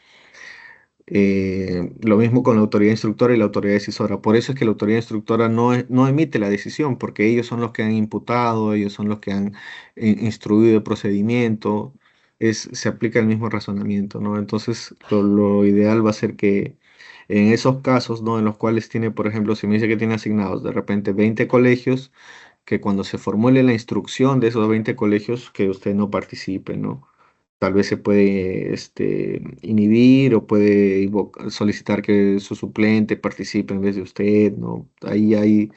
Lo mismo con la autoridad instructora y la autoridad decisora. Por eso es que la autoridad instructora no emite la decisión, porque ellos son los que han imputado, ellos son los que han instruido el procedimiento. Se aplica el mismo razonamiento, ¿no? Entonces, lo ideal va a ser que en esos casos, ¿no? En los cuales tiene, por ejemplo, si me dice que tiene asignados de repente 20 colegios, que cuando se formule la instrucción de esos 20 colegios, que usted no participe, ¿no? Tal vez se puede inhibir o puede solicitar que su suplente participe en vez de usted, ¿no? Ahí hay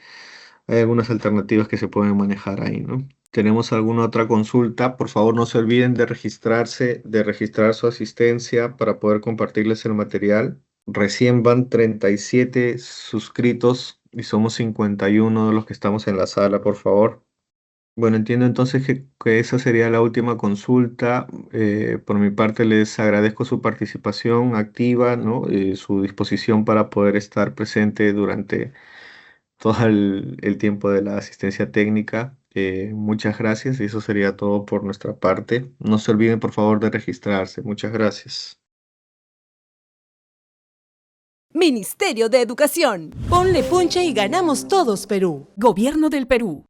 algunas alternativas que se pueden manejar ahí, ¿no? ¿Tenemos alguna otra consulta? Por favor, no se olviden de registrarse, de registrar su asistencia para poder compartirles el material. Recién van 37 suscritos y somos 51 de los que estamos en la sala, por favor. Bueno, entiendo entonces que esa sería la última consulta. Por mi parte, les agradezco su participación activa, ¿no? Su disposición para poder estar presente durante todo el tiempo de la asistencia técnica. Muchas gracias y eso sería todo por nuestra parte. No se olviden, por favor, de registrarse. Muchas gracias. Ministerio de Educación. Ponle punche y ganamos todos, Perú. Gobierno del Perú.